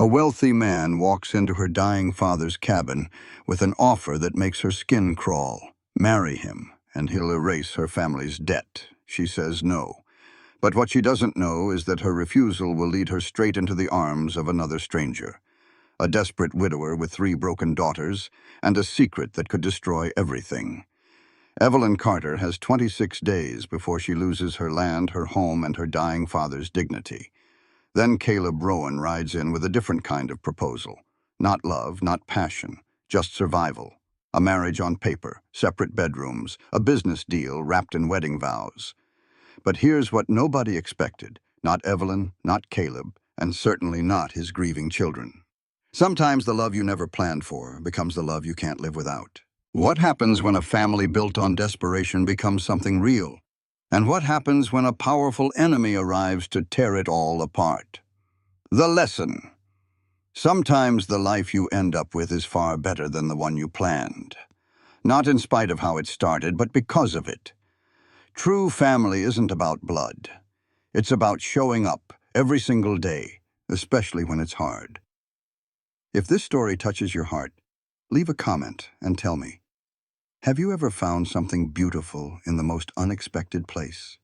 A wealthy man walks into her dying father's cabin with an offer that makes her skin crawl. Marry him, and he'll erase her family's debt. She says no. But what she doesn't know is that her refusal will lead her straight into the arms of another stranger. A desperate widower with 3 broken daughters, and a secret that could destroy everything. Evelyn Carter has 26 days before she loses her land, her home, and her dying father's dignity. Then Caleb Rowan rides in with a different kind of proposal. Not love, not passion, just survival. A marriage on paper, separate bedrooms, a business deal wrapped in wedding vows. But here's what nobody expected. Not Evelyn, not Caleb, and certainly not his grieving children. Sometimes the love you never planned for becomes the love you can't live without. What happens when a family built on desperation becomes something real? And what happens when a powerful enemy arrives to tear it all apart? The lesson. Sometimes the life you end up with is far better than the one you planned. Not in spite of how it started, but because of it. True family isn't about blood. It's about showing up every single day, especially when it's hard. If this story touches your heart, leave a comment and tell me. Have you ever found something beautiful in the most unexpected place?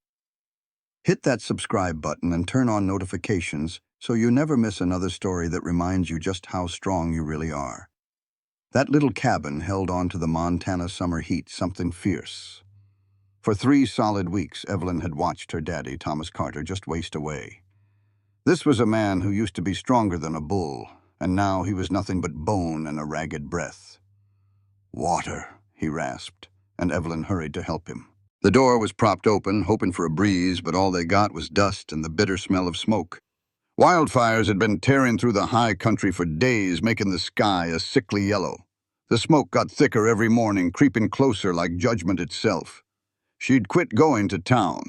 Hit that subscribe button and turn on notifications so you never miss another story that reminds you just how strong you really are. That little cabin held on to the Montana summer heat something fierce. For 3 solid weeks, Evelyn had watched her daddy, Thomas Carter, just waste away. This was a man who used to be stronger than a bull, and now he was nothing but bone and a ragged breath. "Water," he rasped, and Evelyn hurried to help him. The door was propped open, hoping for a breeze, but all they got was dust and the bitter smell of smoke. Wildfires had been tearing through the high country for days, making the sky a sickly yellow. The smoke got thicker every morning, creeping closer like judgment itself. She'd quit going to town.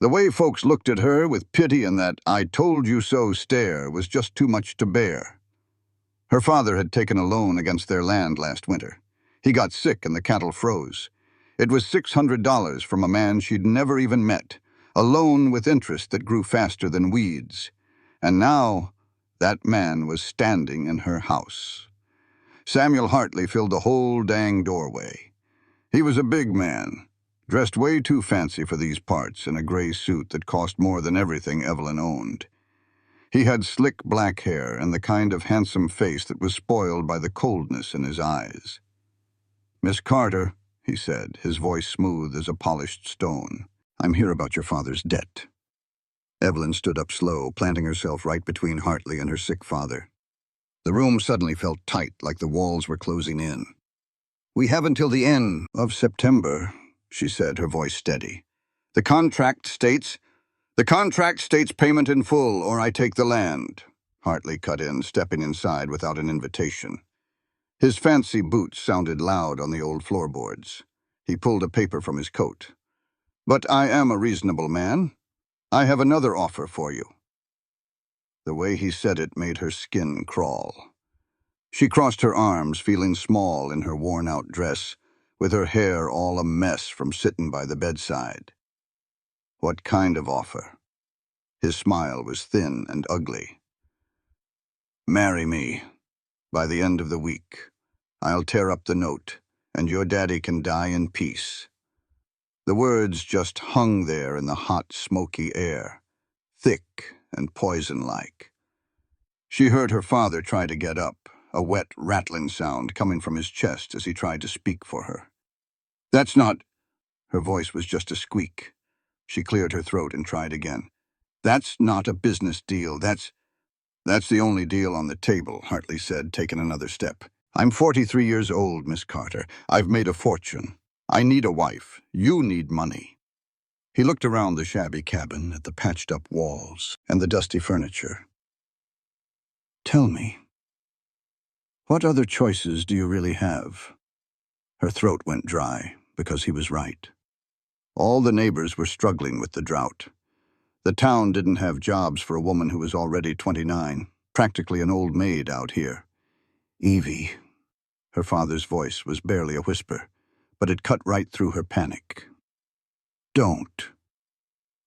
The way folks looked at her with pity and that "I told you so" stare was just too much to bear. Her father had taken a loan against their land last winter. He got sick and the cattle froze. It was $600 from a man she'd never even met, a loan with interest that grew faster than weeds. And now, that man was standing in her house. Samuel Hartley filled the whole dang doorway. He was a big man, dressed way too fancy for these parts in a gray suit that cost more than everything Evelyn owned. He had slick black hair and the kind of handsome face that was spoiled by the coldness in his eyes. "Miss Carter," he said, his voice smooth as a polished stone, "I'm here about your father's debt." Evelyn stood up slow, planting herself right between Hartley and her sick father. The room suddenly felt tight, like the walls were closing in. "We have until the end of September," she said, her voice steady. The contract states payment in full, or I take the land," Hartley cut in, stepping inside without an invitation. His fancy boots sounded loud on the old floorboards. He pulled a paper from his coat. "But I am a reasonable man. I have another offer for you." The way he said it made her skin crawl. She crossed her arms, feeling small in her worn-out dress, with her hair all a mess from sitting by the bedside. "What kind of offer?" His smile was thin and ugly. "Marry me. By the end of the week. I'll tear up the note, and your daddy can die in peace." The words just hung there in the hot, smoky air, thick and poison-like. She heard her father try to get up, a wet, rattling sound coming from his chest as he tried to speak for her. "That's not—" Her voice was just a squeak. She cleared her throat and tried again. "That's not a business deal. That's the only deal on the table," Hartley said, taking another step. "I'm 43 years old, Miss Carter. I've made a fortune. I need a wife. You need money." He looked around the shabby cabin at the patched-up walls and the dusty furniture. "Tell me, what other choices do you really have?" Her throat went dry, because he was right. All the neighbors were struggling with the drought. The town didn't have jobs for a woman who was already 29, practically an old maid out here. "Evie," her father's voice was barely a whisper, but it cut right through her panic. "Don't."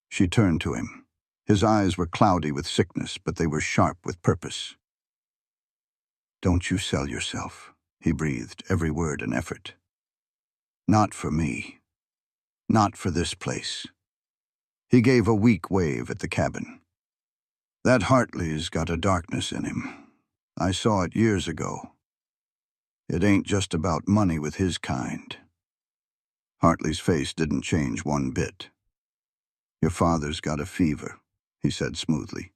She turned to him. His eyes were cloudy with sickness, but they were sharp with purpose. Don't you sell yourself, he breathed, every word an effort. Not for me. Not for this place. He gave a weak wave at the cabin. That Hartley's got a darkness in him. I saw it years ago. It ain't just about money with his kind. Hartley's face didn't change one bit. Your father's got a fever, he said smoothly.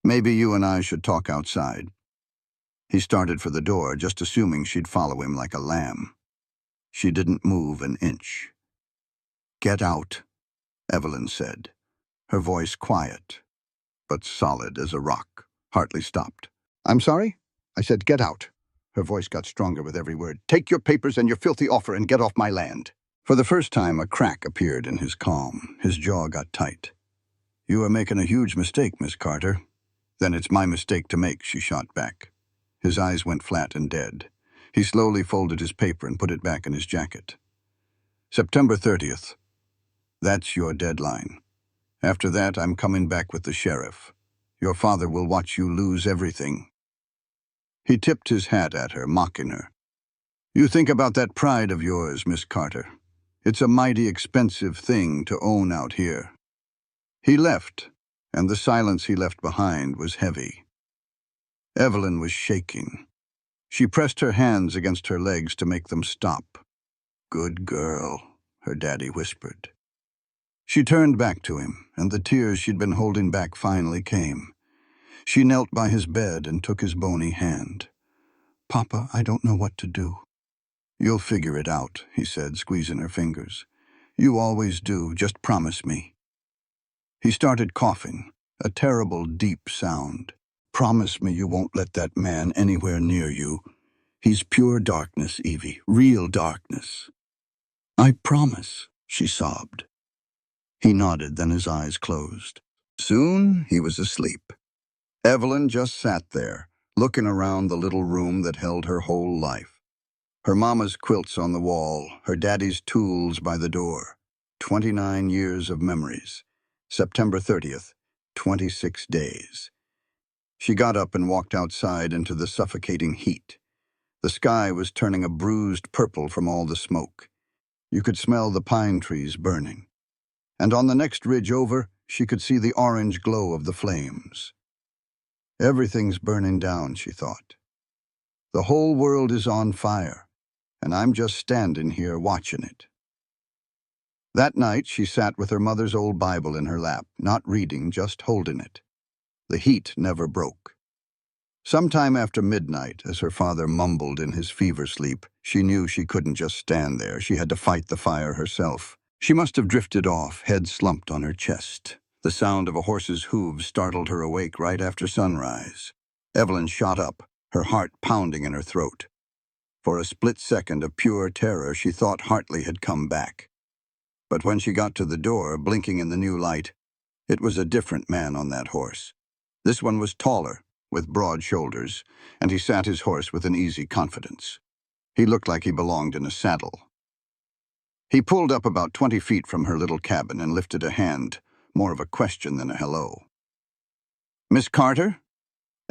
Maybe you and I should talk outside. He started for the door, just assuming she'd follow him like a lamb. She didn't move an inch. Get out, Evelyn said, her voice quiet, but solid as a rock. Hartley stopped. I'm sorry? I said, get out. Her voice got stronger with every word. Take your papers and your filthy offer and get off my land. For the first time, a crack appeared in his calm. His jaw got tight. You are making a huge mistake, Miss Carter. Then it's my mistake to make, she shot back. His eyes went flat and dead. He slowly folded his paper and put it back in his jacket. September 30th. That's your deadline. After that, I'm coming back with the sheriff. Your father will watch you lose everything. He tipped his hat at her, mocking her. You think about that pride of yours, Miss Carter. It's a mighty expensive thing to own out here. He left, and the silence he left behind was heavy. Evelyn was shaking. She pressed her hands against her legs to make them stop. Good girl, her daddy whispered. She turned back to him, and the tears she'd been holding back finally came. She knelt by his bed and took his bony hand. Papa, I don't know what to do. You'll figure it out, he said, squeezing her fingers. You always do, just promise me. He started coughing, a terrible, deep sound. Promise me you won't let that man anywhere near you. He's pure darkness, Evie, real darkness. I promise, she sobbed. He nodded, then his eyes closed. Soon he was asleep. Evelyn just sat there, looking around the little room that held her whole life. Her mama's quilts on the wall, her daddy's tools by the door. 29 years of memories. September 30th, 26 days. She got up and walked outside into the suffocating heat. The sky was turning a bruised purple from all the smoke. You could smell the pine trees burning. And on the next ridge over, she could see the orange glow of the flames. Everything's burning down, she thought. The whole world is on fire, and I'm just standing here watching it. That night, she sat with her mother's old Bible in her lap, not reading, just holding it. The heat never broke. Sometime after midnight, as her father mumbled in his fever sleep, she knew she couldn't just stand there. She had to fight the fire herself. She must have drifted off, head slumped on her chest. The sound of a horse's hooves startled her awake right after sunrise. Evelyn shot up, her heart pounding in her throat. For a split second of pure terror, she thought Hartley had come back. But when she got to the door, blinking in the new light, it was a different man on that horse. This one was taller, with broad shoulders, and he sat his horse with an easy confidence. He looked like he belonged in a saddle. He pulled up about 20 feet from her little cabin and lifted a hand, more of a question than a hello. Miss Carter?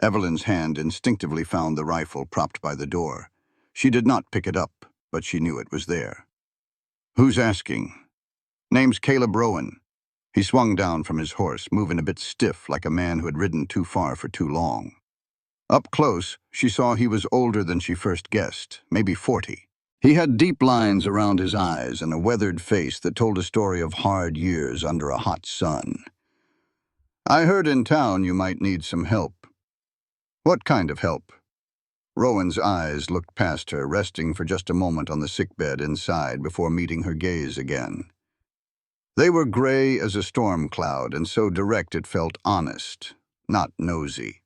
Evelyn's hand instinctively found the rifle propped by the door. She did not pick it up, but she knew it was there. Who's asking? Name's Caleb Rowan. He swung down from his horse, moving a bit stiff like a man who had ridden too far for too long. Up close, she saw he was older than she first guessed, maybe 40. He had deep lines around his eyes and a weathered face that told a story of hard years under a hot sun. I heard in town you might need some help. What kind of help? Rowan's eyes looked past her, resting for just a moment on the sickbed inside before meeting her gaze again. They were gray as a storm cloud, and so direct it felt honest, not nosy.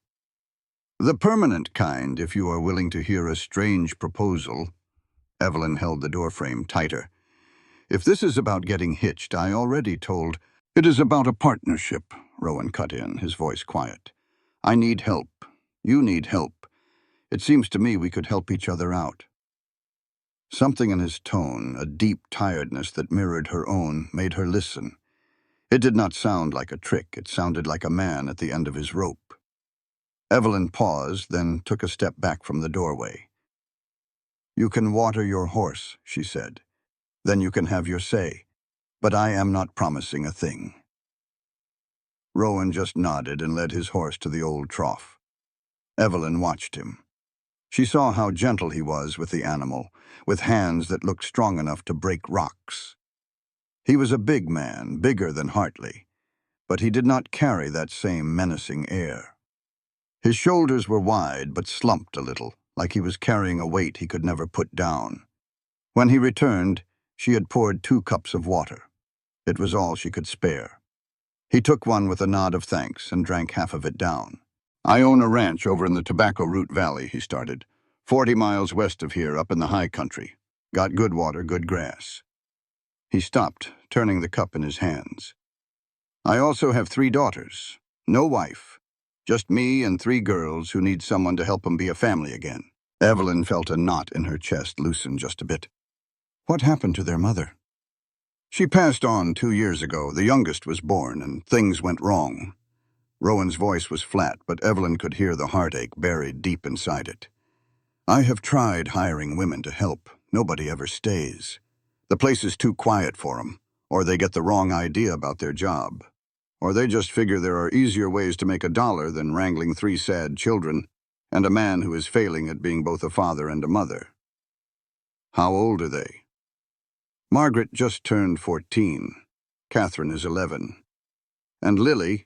The permanent kind, if you are willing to hear a strange proposal. Evelyn held the doorframe tighter. If this is about getting hitched, I already told. It is about a partnership, Rowan cut in, his voice quiet. I need help. You need help. It seems to me we could help each other out. Something in his tone, a deep tiredness that mirrored her own, made her listen. It did not sound like a trick. It sounded like a man at the end of his rope. Evelyn paused, then took a step back from the doorway. "You can water your horse," she said. "Then you can have your say. But I am not promising a thing." Rowan just nodded and led his horse to the old trough. Evelyn watched him. She saw how gentle he was with the animal, with hands that looked strong enough to break rocks. He was a big man, bigger than Hartley, but he did not carry that same menacing air. His shoulders were wide but slumped a little, like he was carrying a weight he could never put down. When he returned, she had poured 2 cups of water. It was all she could spare. He took one with a nod of thanks and drank half of it down. "I own a ranch over in the Tobacco Root Valley," he started. 40 miles west of here, up in the high country. Got good water, good grass." He stopped, turning the cup in his hands. "I also have 3 daughters. No wife. Just me and 3 girls who need someone to help them be a family again." Evelyn felt a knot in her chest loosen just a bit. "What happened to their mother?" "She passed on 2 years ago. The youngest was born, and things went wrong." Rowan's voice was flat, but Evelyn could hear the heartache buried deep inside it. "I have tried hiring women to help. Nobody ever stays. The place is too quiet for them, or they get the wrong idea about their job. Or they just figure there are easier ways to make a dollar than wrangling 3 sad children and a man who is failing at being both a father and a mother." "How old are they?" "Margaret just turned 14. Catherine is 11. And Lily—"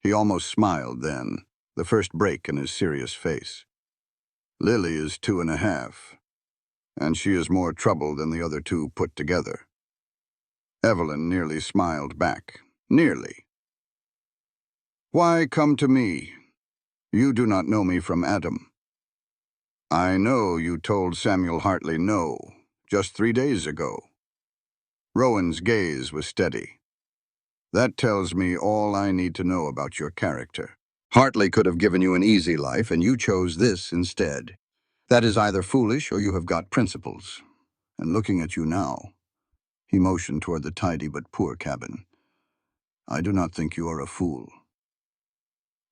He almost smiled then, the first break in his serious face. "Lily is 2.5, and she is more trouble than the other 2 put together." Evelyn nearly smiled back. Nearly. "Why come to me? You do not know me from Adam." "I know you told Samuel Hartley no, just 3 days ago." Rowan's gaze was steady. "That tells me all I need to know about your character. Hartley could have given you an easy life, and you chose this instead. That is either foolish or you have got principles. And looking at you now," he motioned toward the tidy but poor cabin, "I do not think you are a fool.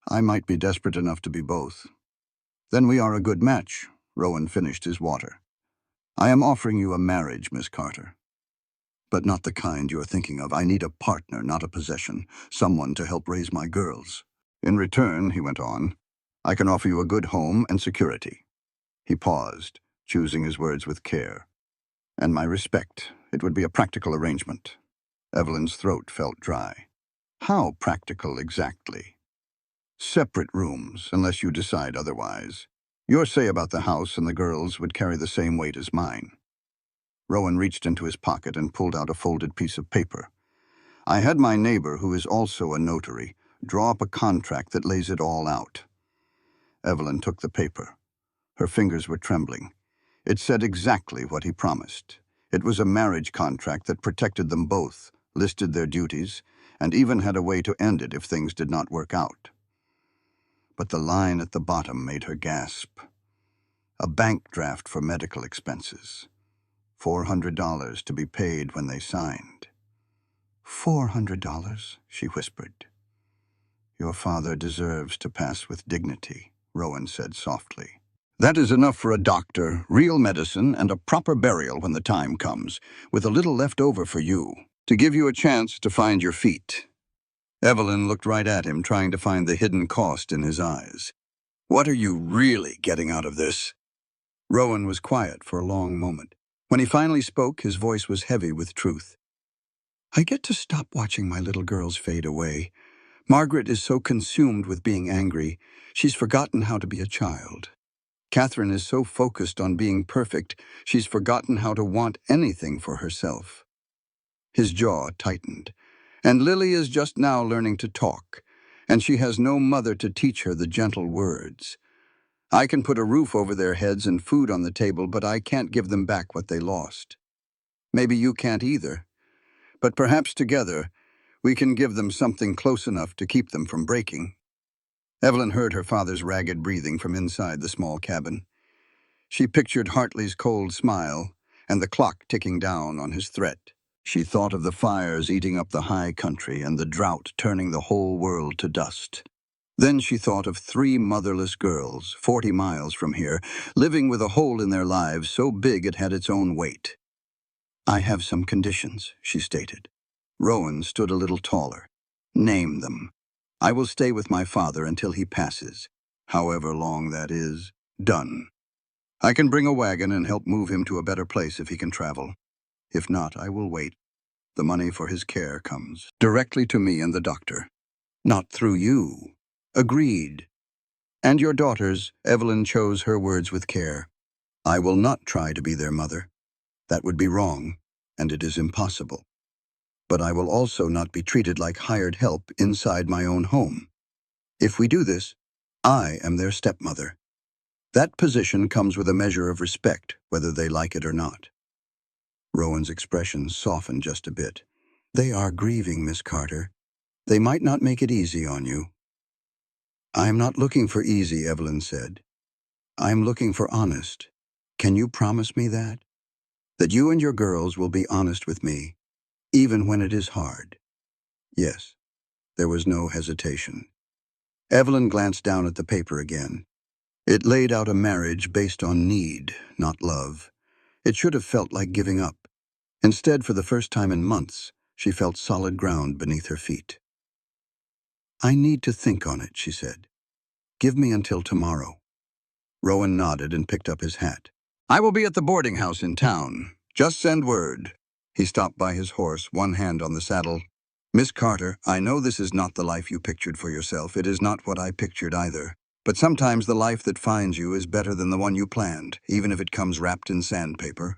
I might be desperate enough to be both." "Then we are a good match." Rowan finished his water. "I am offering you a marriage, Miss Carter. But not the kind you're thinking of. I need a partner, not a possession, someone to help raise my girls. In return," he went on, "I can offer you a good home and security." He paused, choosing his words with care. "And my respect. It would be a practical arrangement." Evelyn's throat felt dry. "How practical exactly?" "Separate rooms, unless you decide otherwise. Your say about the house and the girls would carry the same weight as mine." Rowan reached into his pocket and pulled out a folded piece of paper. "I had my neighbor, who is also a notary, draw up a contract that lays it all out." Evelyn took the paper. Her fingers were trembling. It said exactly what he promised. It was a marriage contract that protected them both, listed their duties, and even had a way to end it if things did not work out. But the line at the bottom made her gasp. A bank draft for medical expenses. $400 to be paid when they signed. $400, she whispered. "Your father deserves to pass with dignity," Rowan said softly. "That is enough for a doctor, real medicine, and a proper burial when the time comes, with a little left over for you, to give you a chance to find your feet." Evelyn looked right at him, trying to find the hidden cost in his eyes. "What are you really getting out of this?" Rowan was quiet for a long moment. When he finally spoke, his voice was heavy with truth. "I get to stop watching my little girls fade away. Margaret is so consumed with being angry, she's forgotten how to be a child. Catherine is so focused on being perfect, she's forgotten how to want anything for herself." His jaw tightened. "And Lily is just now learning to talk, and she has no mother to teach her the gentle words. I can put a roof over their heads and food on the table, but I can't give them back what they lost. Maybe you can't either, but perhaps together we can give them something close enough to keep them from breaking." Evelyn heard her father's ragged breathing from inside the small cabin. She pictured Hartley's cold smile and the clock ticking down on his threat. She thought of the fires eating up the high country and the drought turning the whole world to dust. Then she thought of 3 motherless girls, 40 miles from here, living with a hole in their lives so big it had its own weight. "I have some conditions," she stated. Rowan stood a little taller. "Name them. I will stay with my father until he passes. However long that is. Done. I can bring a wagon and help move him to a better place if he can travel. If not, I will wait. The money for his care comes directly to me and the doctor. Not through you." "Agreed." "And your daughters," Evelyn chose her words with care. "I will not try to be their mother. That would be wrong, and it is impossible. But I will also not be treated like hired help inside my own home. If we do this, I am their stepmother. That position comes with a measure of respect, whether they like it or not." Rowan's expression softened just a bit. "They are grieving, Miss Carter. They might not make it easy on you." "I am not looking for easy," Evelyn said. "I am looking for honest. Can you promise me that? That you and your girls will be honest with me, even when it is hard?" "Yes." There was no hesitation. Evelyn glanced down at the paper again. It laid out a marriage based on need, not love. It should have felt like giving up. Instead, for the first time in months, she felt solid ground beneath her feet. "I need to think on it," she said. "Give me until tomorrow." Rowan nodded and picked up his hat. "I will be at the boarding house in town. Just send word." He stopped by his horse, one hand on the saddle. "Miss Carter, I know this is not the life you pictured for yourself. It is not what I pictured either. But sometimes the life that finds you is better than the one you planned, even if it comes wrapped in sandpaper."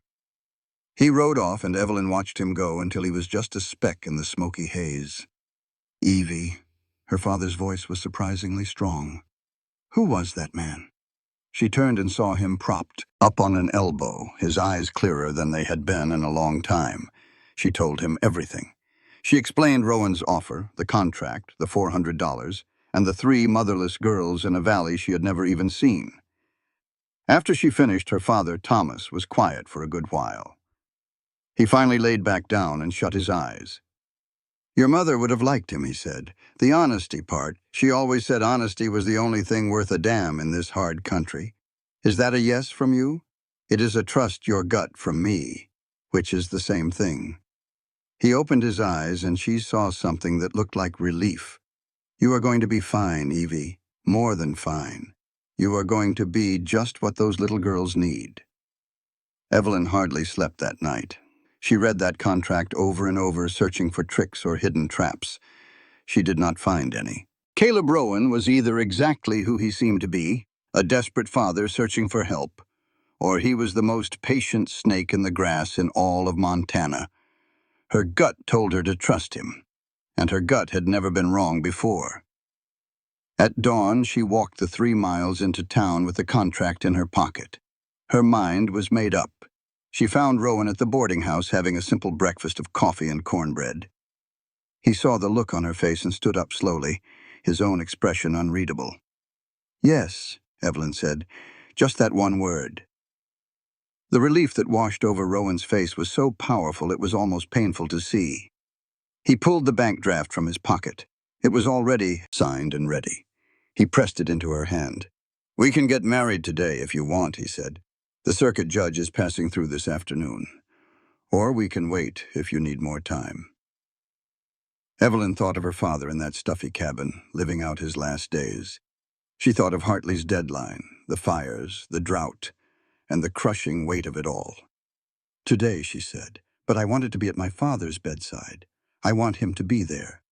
He rode off, and Evelyn watched him go until he was just a speck in the smoky haze. "Evie." Her father's voice was surprisingly strong. "Who was that man?" She turned and saw him propped up on an elbow, his eyes clearer than they had been in a long time. She told him everything. She explained Rowan's offer, the contract, the $400, and the 3 motherless girls in a valley she had never even seen. After she finished, her father, Thomas, was quiet for a good while. He finally laid back down and shut his eyes. "Your mother would have liked him," he said. "The honesty part. She always said honesty was the only thing worth a damn in this hard country. Is that a yes from you? It is a trust your gut from me, which is the same thing." He opened his eyes, and she saw something that looked like relief. "You are going to be fine, Evie. More than fine. You are going to be just what those little girls need." Evelyn hardly slept that night. She read that contract over and over, searching for tricks or hidden traps. She did not find any. Caleb Rowan was either exactly who he seemed to be, a desperate father searching for help, or he was the most patient snake in the grass in all of Montana. Her gut told her to trust him, and her gut had never been wrong before. At dawn, she walked the 3 miles into town with the contract in her pocket. Her mind was made up. She found Rowan at the boarding house having a simple breakfast of coffee and cornbread. He saw the look on her face and stood up slowly, his own expression unreadable. "Yes," Evelyn said, "just that one word." The relief that washed over Rowan's face was so powerful it was almost painful to see. He pulled the bank draft from his pocket. It was already signed and ready. He pressed it into her hand. "We can get married today if you want," he said. "The circuit judge is passing through this afternoon. Or we can wait if you need more time." Evelyn thought of her father in that stuffy cabin, living out his last days. She thought of Hartley's deadline, the fires, the drought, and the crushing weight of it all. "Today," she said, "but I wanted to be at my father's bedside. I want him to be there."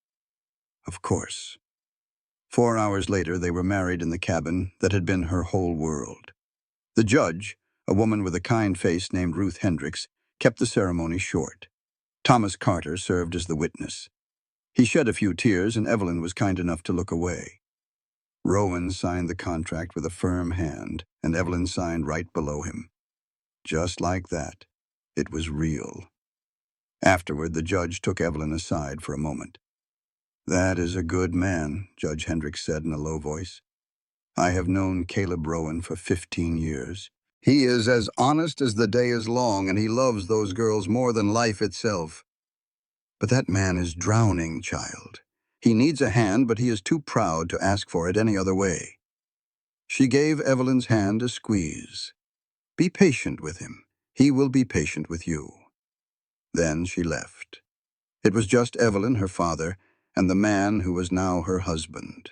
Of course. 4 hours later, they were married in the cabin that had been her whole world. The judge, a woman with a kind face named Ruth Hendricks, kept the ceremony short. Thomas Carter served as the witness. He shed a few tears, and Evelyn was kind enough to look away. Rowan signed the contract with a firm hand, and Evelyn signed right below him. Just like that. It was real. Afterward, the judge took Evelyn aside for a moment. "That is a good man," Judge Hendricks said in a low voice. "I have known Caleb Rowan for 15 years. He is as honest as the day is long, and he loves those girls more than life itself. But that man is drowning, child. He needs a hand, but he is too proud to ask for it any other way. She gave Evelyn's hand a squeeze. Be patient with him. He will be patient with you. Then she left. It was just Evelyn, her father, and the man who was now her husband.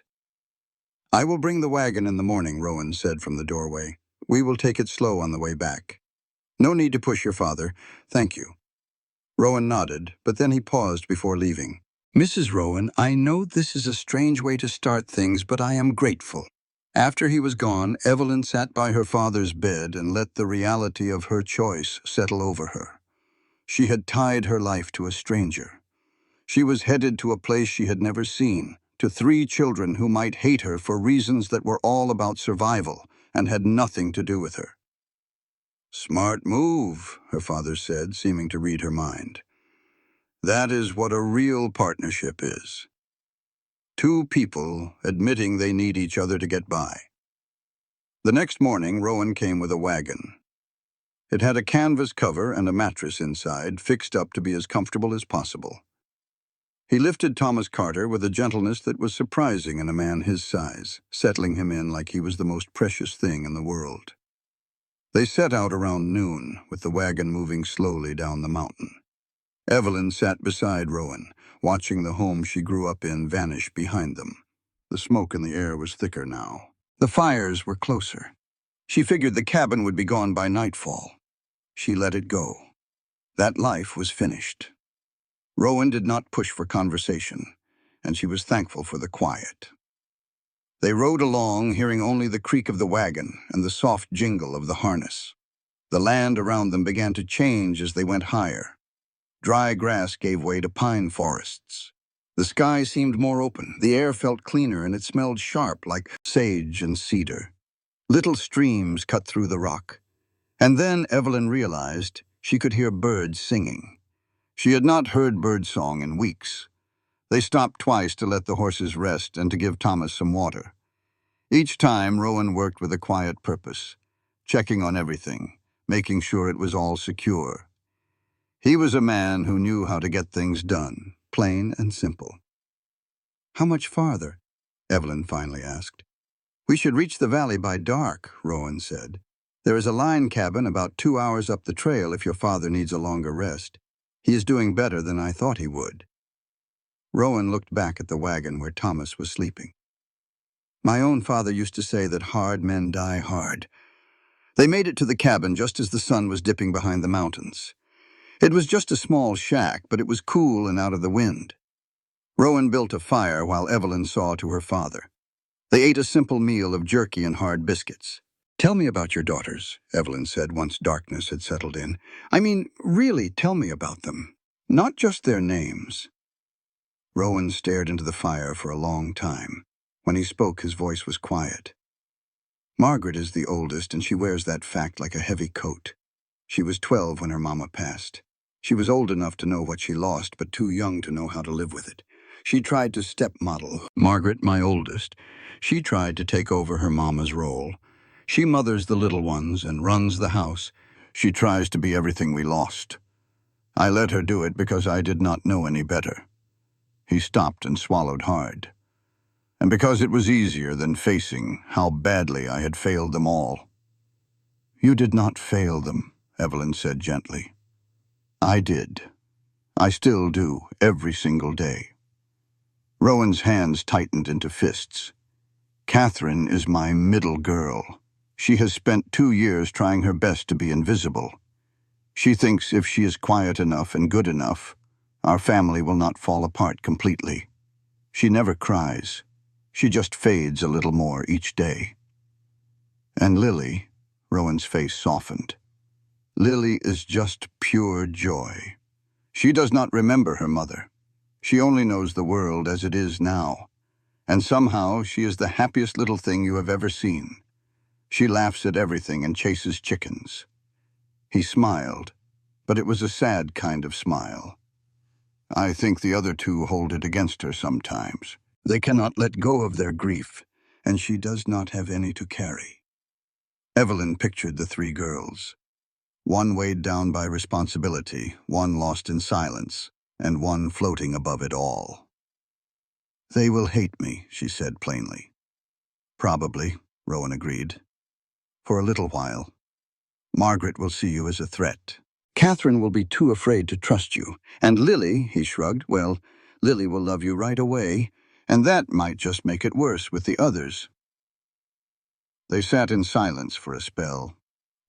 I will bring the wagon in the morning, Rowan said from the doorway. We will take it slow on the way back. No need to push your father. Thank you. Rowan nodded, but then he paused before leaving. Mrs. Rowan, I know this is a strange way to start things, but I am grateful. After he was gone, Evelyn sat by her father's bed and let the reality of her choice settle over her. She had tied her life to a stranger. She was headed to a place she had never seen, to 3 children who might hate her for reasons that were all about survival and had nothing to do with her. Smart move, her father said, seeming to read her mind. That is what a real partnership is. 2 people admitting they need each other to get by. The next morning, Rowan came with a wagon. It had a canvas cover and a mattress inside, fixed up to be as comfortable as possible. He lifted Thomas Carter with a gentleness that was surprising in a man his size, settling him in like he was the most precious thing in the world. They set out around noon, with the wagon moving slowly down the mountain. Evelyn sat beside Rowan, watching the home she grew up in vanish behind them. The smoke in the air was thicker now. The fires were closer. She figured the cabin would be gone by nightfall. She let it go. That life was finished. Rowan did not push for conversation, and she was thankful for the quiet. They rode along, hearing only the creak of the wagon and the soft jingle of the harness. The land around them began to change as they went higher. Dry grass gave way to pine forests. The sky seemed more open, the air felt cleaner, and it smelled sharp like sage and cedar. Little streams cut through the rock. And then Evelyn realized she could hear birds singing. She had not heard birdsong in weeks. They stopped twice to let the horses rest and to give Thomas some water. Each time, Rowan worked with a quiet purpose, checking on everything, making sure it was all secure. He was a man who knew how to get things done, plain and simple. How much farther? Evelyn finally asked. We should reach the valley by dark, Rowan said. There is a line cabin about 2 hours up the trail if your father needs a longer rest. He is doing better than I thought he would. Rowan looked back at the wagon where Thomas was sleeping. My own father used to say that hard men die hard. They made it to the cabin just as the sun was dipping behind the mountains. It was just a small shack, but it was cool and out of the wind. Rowan built a fire while Evelyn saw to her father. They ate a simple meal of jerky and hard biscuits. Tell me about your daughters, Evelyn said once darkness had settled in. I mean, really tell me about them, not just their names. Rowan stared into the fire for a long time. When he spoke, his voice was quiet. Margaret is the oldest, and she wears that fact like a heavy coat. She was 12 when her mama passed. She was old enough to know what she lost, but too young to know how to live with it. She tried to step-model. Margaret, my oldest, she tried to take over her mama's role. She mothers the little ones and runs the house. She tries to be everything we lost. I let her do it because I did not know any better. He stopped and swallowed hard. And because it was easier than facing how badly I had failed them all. You did not fail them, Evelyn said gently. I did. I still do, every single day. Rowan's hands tightened into fists. Catherine is my middle girl. She has spent 2 years trying her best to be invisible. She thinks if she is quiet enough and good enough, our family will not fall apart completely. She never cries. She just fades a little more each day. And Lily, Rowan's face softened. Lily is just pure joy. She does not remember her mother. She only knows the world as it is now. And somehow she is the happiest little thing you have ever seen. She laughs at everything and chases chickens. He smiled, but it was a sad kind of smile. I think the other 2 hold it against her sometimes. They cannot let go of their grief, and she does not have any to carry. Evelyn pictured the 3 girls. One weighed down by responsibility, one lost in silence, and one floating above it all. They will hate me, she said plainly. Probably, Rowan agreed. For a little while. Margaret will see you as a threat. Catherine will be too afraid to trust you. And Lily, he shrugged, well, Lily will love you right away, and that might just make it worse with the others. They sat in silence for a spell.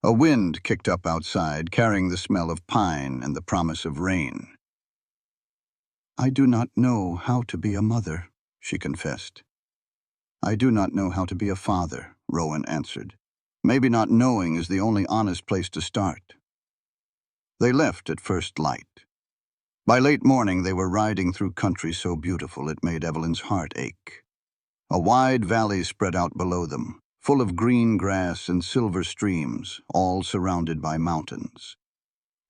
A wind kicked up outside, carrying the smell of pine and the promise of rain. I do not know how to be a mother, she confessed. I do not know how to be a father, Rowan answered. Maybe not knowing is the only honest place to start. They left at first light. By late morning they were riding through country so beautiful it made Evelyn's heart ache. A wide valley spread out below them, full of green grass and silver streams, all surrounded by mountains.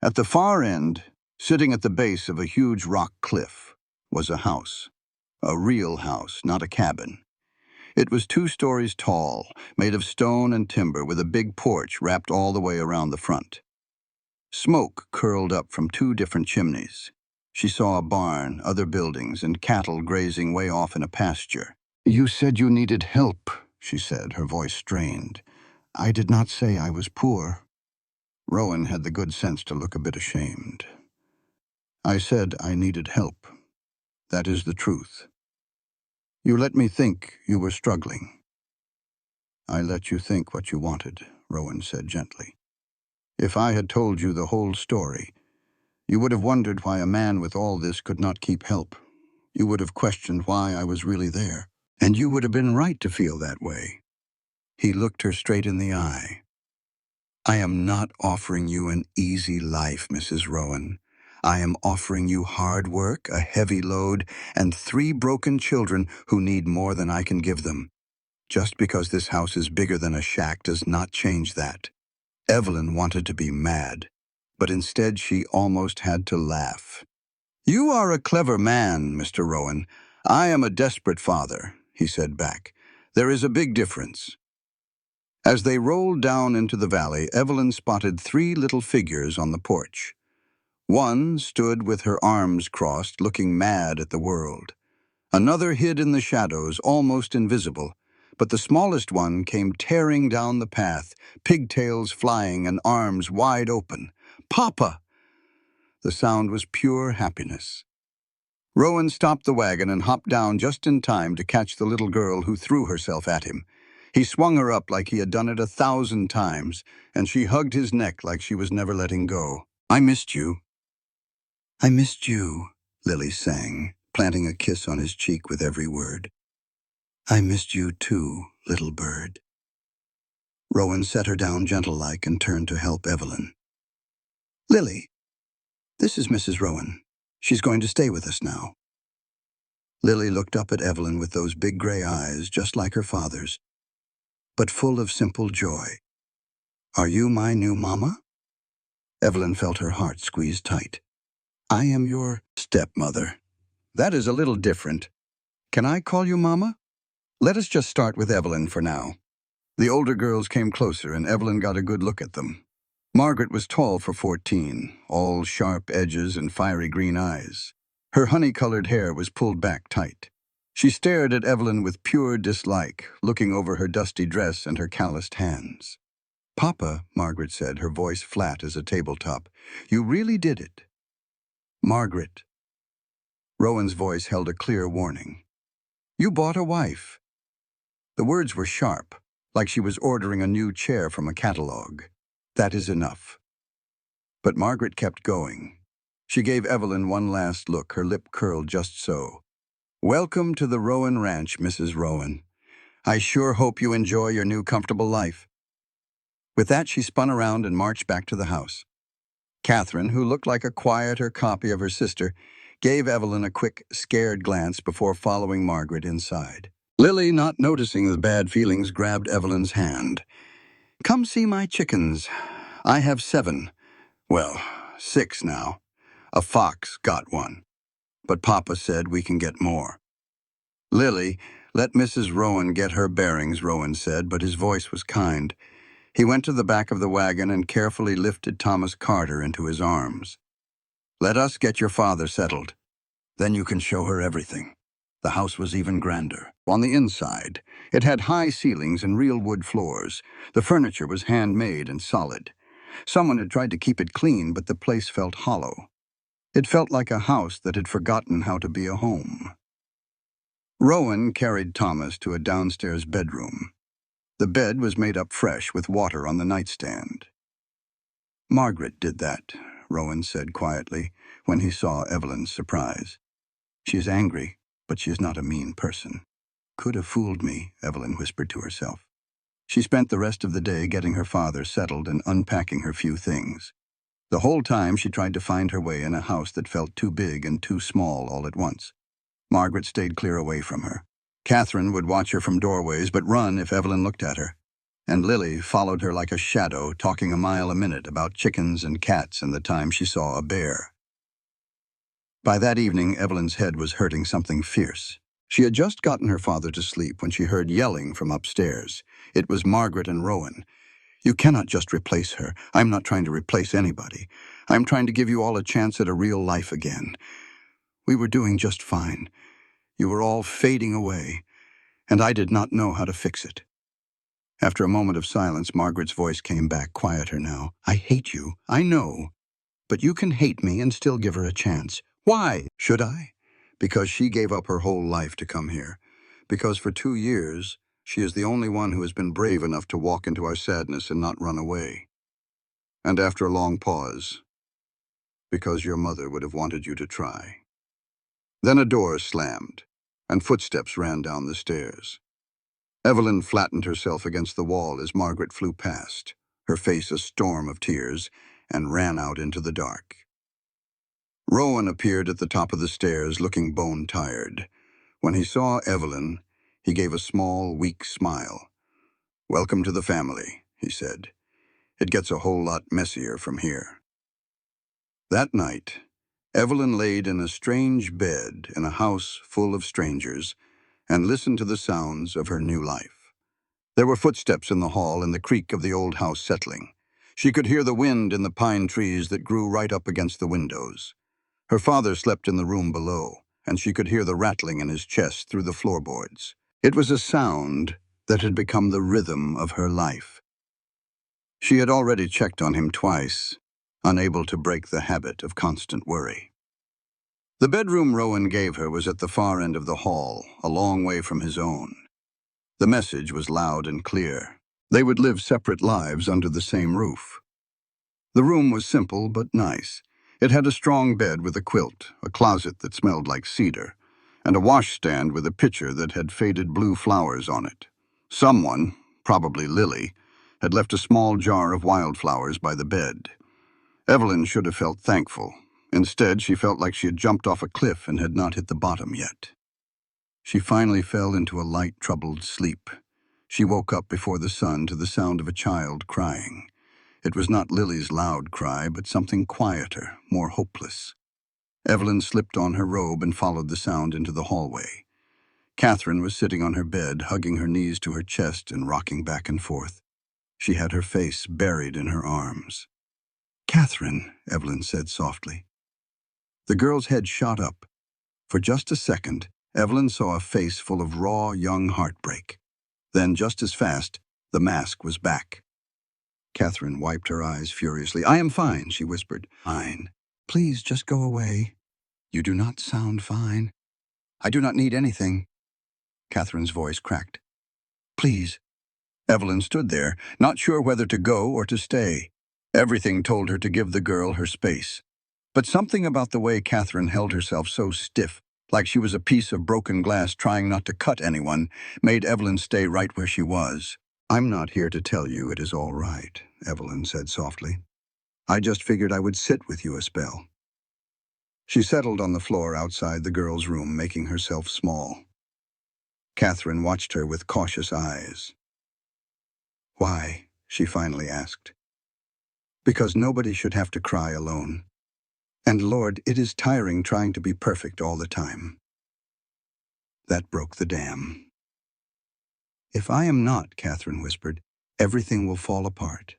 At the far end, sitting at the base of a huge rock cliff, was a house. A real house, not a cabin. It was 2 stories tall, made of stone and timber, with a big porch wrapped all the way around the front. Smoke curled up from 2 different chimneys. She saw a barn, other buildings, and cattle grazing way off in a pasture. You said you needed help, she said, her voice strained. I did not say I was poor. Rowan had the good sense to look a bit ashamed. I said I needed help. That is the truth. You let me think you were struggling. I let you think what you wanted, Rowan said gently. If I had told you the whole story, you would have wondered why a man with all this could not keep help. You would have questioned why I was really there. And you would have been right to feel that way. He looked her straight in the eye. I am not offering you an easy life, Mrs. Rowan. I am offering you hard work, a heavy load, and 3 broken children who need more than I can give them. Just because this house is bigger than a shack does not change that. Evelyn wanted to be mad, but instead she almost had to laugh. You are a clever man, Mr. Rowan. I am a desperate father, he said back. There is a big difference. As they rolled down into the valley, Evelyn spotted 3 little figures on the porch. One stood with her arms crossed, looking mad at the world. Another hid in the shadows, almost invisible, but the smallest one came tearing down the path, pigtails flying and arms wide open. Papa! The sound was pure happiness. Rowan stopped the wagon and hopped down just in time to catch the little girl who threw herself at him. He swung her up like he had done it 1,000 times, and she hugged his neck like she was never letting go. I missed you. I missed you, Lily sang, planting a kiss on his cheek with every word. I missed you too, little bird. Rowan set her down gentle-like and turned to help Evelyn. Lily, this is Mrs. Rowan. She's going to stay with us now. Lily looked up at Evelyn with those big gray eyes, just like her father's, but full of simple joy. Are you my new mama? Evelyn felt her heart squeeze tight. I am your stepmother. That is a little different. Can I call you Mama? Let us just start with Evelyn for now. The older girls came closer, and Evelyn got a good look at them. Margaret was tall for 14, all sharp edges and fiery green eyes. Her honey-colored hair was pulled back tight. She stared at Evelyn with pure dislike, looking over her dusty dress and her calloused hands. Papa, Margaret said, her voice flat as a tabletop, you really did it. Margaret. Rowan's voice held a clear warning. You bought a wife. The words were sharp, like she was ordering a new chair from a catalog. That is enough. But Margaret kept going. She gave Evelyn one last look, her lip curled just so. Welcome to the Rowan Ranch, Mrs. Rowan. I sure hope you enjoy your new comfortable life. With that, she spun around and marched back to the house. Catherine, who looked like a quieter copy of her sister, gave Evelyn a quick, scared glance before following Margaret inside. Lily, not noticing the bad feelings, grabbed Evelyn's hand. Come see my chickens. I have 7. Well, 6 now. A fox got one. But Papa said we can get more. Lily, let Mrs. Rowan get her bearings, Rowan said, but his voice was kind. He went to the back of the wagon and carefully lifted Thomas Carter into his arms. Let us get your father settled. Then you can show her everything. The house was even grander. On the inside, it had high ceilings and real wood floors. The furniture was handmade and solid. Someone had tried to keep it clean, but the place felt hollow. It felt like a house that had forgotten how to be a home. Rowan carried Thomas to a downstairs bedroom. The bed was made up fresh with water on the nightstand. "Margaret did that," Rowan said quietly when he saw Evelyn's surprise. "She is angry, but she is not a mean person." "Could have fooled me," Evelyn whispered to herself. She spent the rest of the day getting her father settled and unpacking her few things. The whole time she tried to find her way in a house that felt too big and too small all at once. Margaret stayed clear away from her. Catherine would watch her from doorways but run if Evelyn looked at her. And Lily followed her like a shadow, talking a mile a minute about chickens and cats and the time she saw a bear. By that evening, Evelyn's head was hurting something fierce. She had just gotten her father to sleep when she heard yelling from upstairs. It was Margaret and Rowan. "You cannot just replace her. I'm not trying to replace anybody. I'm trying to give you all a chance at a real life again. We were doing just fine. You were all fading away, and I did not know how to fix it." After a moment of silence, Margaret's voice came back, quieter now. "I hate you, I know. But you can hate me and still give her a chance." "Why should I?" "Because she gave up her whole life to come here. Because for 2 years, she is the only one who has been brave enough to walk into our sadness and not run away." And after a long pause, "Because your mother would have wanted you to try." Then a door slammed, and footsteps ran down the stairs. Evelyn flattened herself against the wall as Margaret flew past, her face a storm of tears, and ran out into the dark. Rowan appeared at the top of the stairs, looking bone-tired. When he saw Evelyn, he gave a small, weak smile. "Welcome to the family," he said. "It gets a whole lot messier from here." That night, Evelyn laid in a strange bed in a house full of strangers and listened to the sounds of her new life. There were footsteps in the hall and the creak of the old house settling. She could hear the wind in the pine trees that grew right up against the windows. Her father slept in the room below, and she could hear the rattling in his chest through the floorboards. It was a sound that had become the rhythm of her life. She had already checked on him twice, unable to break the habit of constant worry. The bedroom Rowan gave her was at the far end of the hall, a long way from his own. The message was loud and clear. They would live separate lives under the same roof. The room was simple but nice. It had a strong bed with a quilt, a closet that smelled like cedar, and a washstand with a pitcher that had faded blue flowers on it. Someone, probably Lily, had left a small jar of wildflowers by the bed. Evelyn should have felt thankful. Instead, she felt like she had jumped off a cliff and had not hit the bottom yet. She finally fell into a light, troubled sleep. She woke up before the sun to the sound of a child crying. It was not Lily's loud cry, but something quieter, more hopeless. Evelyn slipped on her robe and followed the sound into the hallway. Catherine was sitting on her bed, hugging her knees to her chest and rocking back and forth. She had her face buried in her arms. "Catherine," Evelyn said softly. The girl's head shot up. For just a second, Evelyn saw a face full of raw, young heartbreak. Then, just as fast, the mask was back. Catherine wiped her eyes furiously. "I am fine," she whispered. "Fine. Please just go away." "You do not sound fine." "I do not need anything." Catherine's voice cracked. "Please." Evelyn stood there, not sure whether to go or to stay. Everything told her to give the girl her space. But something about the way Catherine held herself so stiff, like she was a piece of broken glass trying not to cut anyone, made Evelyn stay right where she was. "I'm not here to tell you it is all right," Evelyn said softly. "I just figured I would sit with you a spell." She settled on the floor outside the girl's room, making herself small. Catherine watched her with cautious eyes. "Why?" she finally asked. "Because nobody should have to cry alone. And Lord, it is tiring trying to be perfect all the time." That broke the dam. "If I am not," Catherine whispered, "everything will fall apart."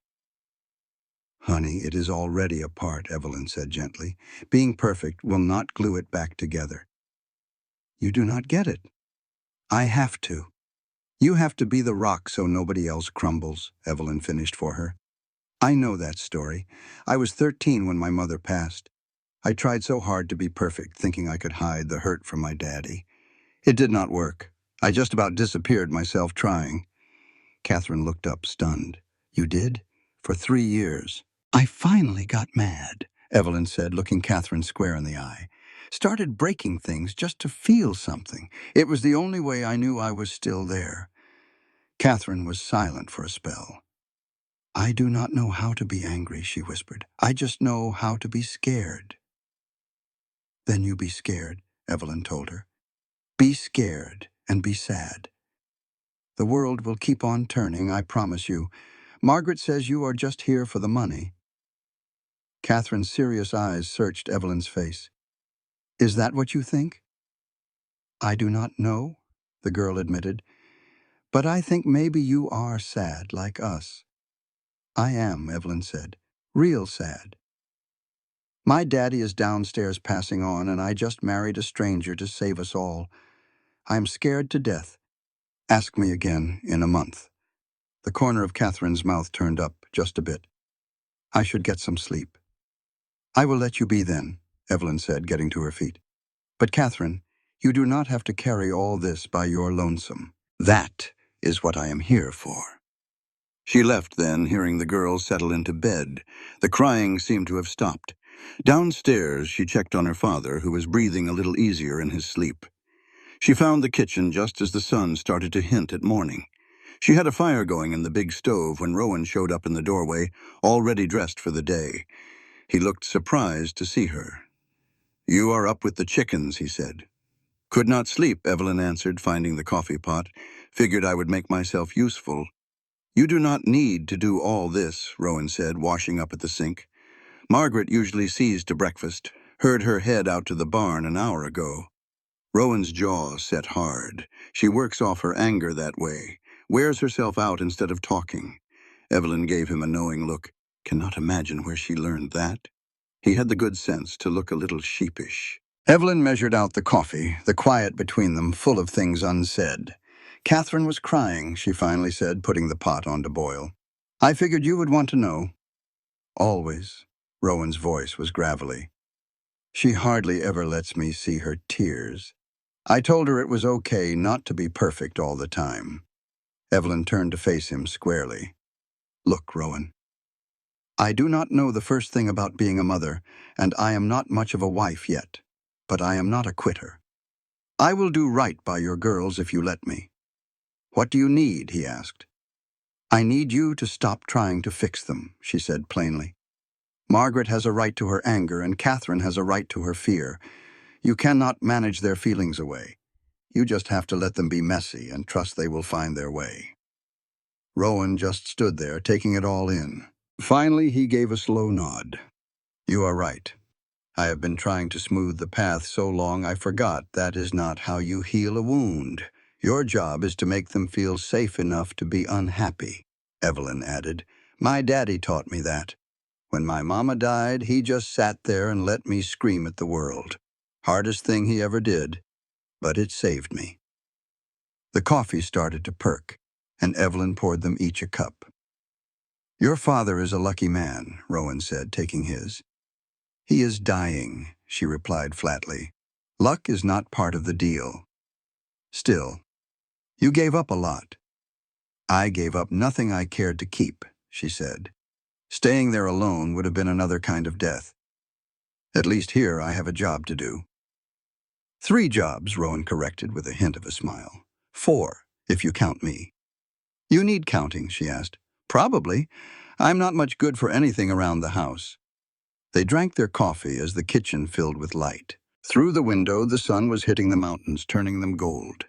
"Honey, it is already apart," Evelyn said gently. "Being perfect will not glue it back together." You do not get it. I have to. You have to be the rock so nobody else crumbles, Evelyn finished for her. I know that story. I was 13 when my mother passed. I tried so hard to be perfect, thinking I could hide the hurt from my daddy. It did not work. I just about disappeared myself trying. Catherine looked up, stunned. You did? For 3 years. I finally got mad, Evelyn said, looking Catherine square in the eye. Started breaking things just to feel something. It was the only way I knew I was still there. Catherine was silent for a spell. I do not know how to be angry, she whispered. I just know how to be scared. Then you be scared, Evelyn told her. Be scared and be sad. The world will keep on turning, I promise you. Margaret says you are just here for the money. Catherine's serious eyes searched Evelyn's face. Is that what you think? I do not know, the girl admitted, but I think maybe you are sad like us. I am, Evelyn said. Real sad. My daddy is downstairs passing on, and I just married a stranger to save us all. I am scared to death. Ask me again in a month. The corner of Catherine's mouth turned up just a bit. I should get some sleep. I will let you be then, Evelyn said, getting to her feet. But Catherine, you do not have to carry all this by your lonesome. That is what I am here for. She left then, hearing the girl settle into bed. The crying seemed to have stopped. Downstairs, she checked on her father, who was breathing a little easier in his sleep. She found the kitchen just as the sun started to hint at morning. She had a fire going in the big stove when Rowan showed up in the doorway, already dressed for the day. He looked surprised to see her. You are up with the chickens, he said. Could not sleep, Evelyn answered, finding the coffee pot. Figured I would make myself useful. You do not need to do all this, Rowan said, washing up at the sink. Margaret usually sees to breakfast. Heard her head out to the barn an hour ago. Rowan's jaw set hard. She works off her anger that way. Wears herself out instead of talking. Evelyn gave him a knowing look. Cannot imagine where she learned that. He had the good sense to look a little sheepish. Evelyn measured out the coffee, the quiet between them full of things unsaid. Catherine was crying, she finally said, putting the pot on to boil. I figured you would want to know. Always. Rowan's voice was gravelly. She hardly ever lets me see her tears. I told her it was okay not to be perfect all the time. Evelyn turned to face him squarely. Look, Rowan. I do not know the first thing about being a mother, and I am not much of a wife yet. But I am not a quitter. I will do right by your girls if you let me. What do you need? He asked. I need you to stop trying to fix them, she said plainly. Margaret has a right to her anger, and Catherine has a right to her fear. You cannot manage their feelings away. You just have to let them be messy and trust they will find their way. Rowan just stood there, taking it all in. Finally, he gave a slow nod. You are right. I have been trying to smooth the path so long I forgot that is not how you heal a wound. Your job is to make them feel safe enough to be unhappy, Evelyn added. My daddy taught me that. When my mama died, he just sat there and let me scream at the world. Hardest thing he ever did, but it saved me. The coffee started to perk, and Evelyn poured them each a cup. Your father is a lucky man, Rowan said, taking his. He is dying, she replied flatly. Luck is not part of the deal. Still, you gave up a lot. I gave up nothing I cared to keep, she said. Staying there alone would have been another kind of death. At least here I have a job to do. 3 jobs, Rowan corrected with a hint of a smile. 4, if you count me. You need counting, she asked. Probably. I'm not much good for anything around the house. They drank their coffee as the kitchen filled with light. Through the window, the sun was hitting the mountains, turning them gold.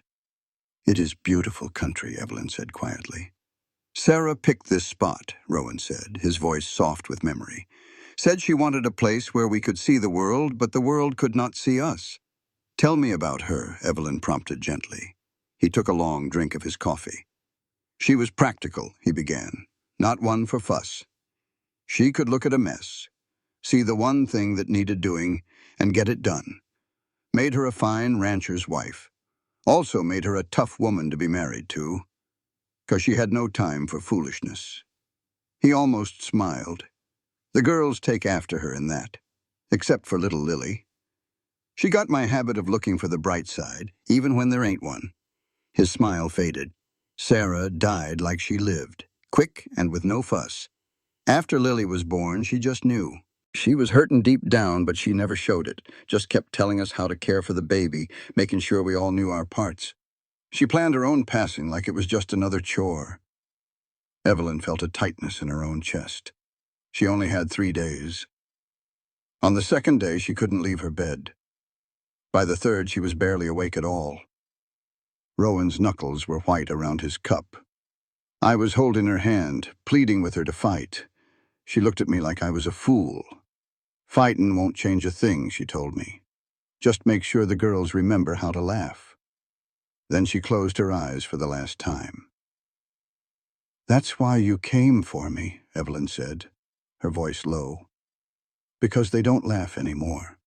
It is beautiful country, Evelyn said quietly. Sarah picked this spot, Rowan said, his voice soft with memory. Said she wanted a place where we could see the world, but the world could not see us. Tell me about her, Evelyn prompted gently. He took a long drink of his coffee. She was practical, he began, not one for fuss. She could look at a mess, see the one thing that needed doing, and get it done. Made her a fine rancher's wife. Also made her a tough woman to be married to, 'cause she had no time for foolishness. He almost smiled. The girls take after her in that, except for little Lily. She got my habit of looking for the bright side, even when there ain't one. His smile faded. Sarah died like she lived, quick and with no fuss. After Lily was born, she just knew. She was hurting deep down, but she never showed it, just kept telling us how to care for the baby, making sure we all knew our parts. She planned her own passing like it was just another chore. Evelyn felt a tightness in her own chest. She only had 3 days. On the second day, she couldn't leave her bed. By the third, she was barely awake at all. Rowan's knuckles were white around his cup. I was holding her hand, pleading with her to fight. She looked at me like I was a fool. Fightin' won't change a thing, she told me. Just make sure the girls remember how to laugh. Then she closed her eyes for the last time. "That's why you came for me," Evelyn said, her voice low. "Because they don't laugh anymore.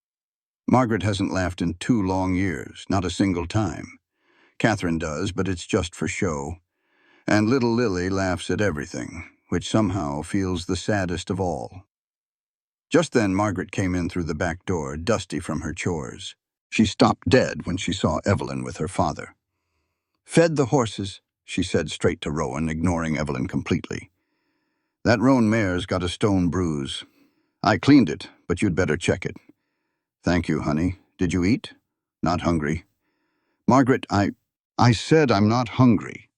Margaret hasn't laughed in 2 long years, not a single time. Catherine does, but it's just for show. And little Lily laughs at everything, which somehow feels the saddest of all." Just then, Margaret came in through the back door, dusty from her chores. She stopped dead when she saw Evelyn with her father. "Fed the horses," she said straight to Rowan, ignoring Evelyn completely. "That roan mare's got a stone bruise. I cleaned it, but you'd better check it." "Thank you, honey. Did you eat?" "Not hungry." "Margaret, I said I'm not hungry."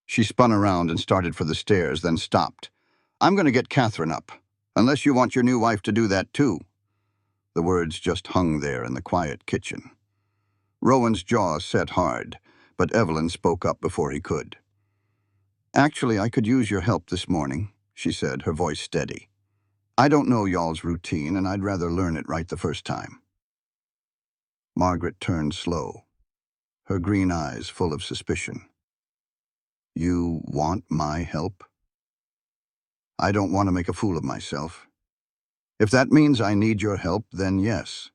She spun around and started for the stairs, then stopped. "I'm going to get Catherine up, unless you want your new wife to do that too." The words just hung there in the quiet kitchen. Rowan's jaw set hard, but Evelyn spoke up before he could. "Actually, I could use your help this morning," she said, her voice steady. "I don't know y'all's routine, and I'd rather learn it right the first time." Margaret turned slow, her green eyes full of suspicion. "You want my help?" "I don't want to make a fool of myself. If that means I need your help, then yes."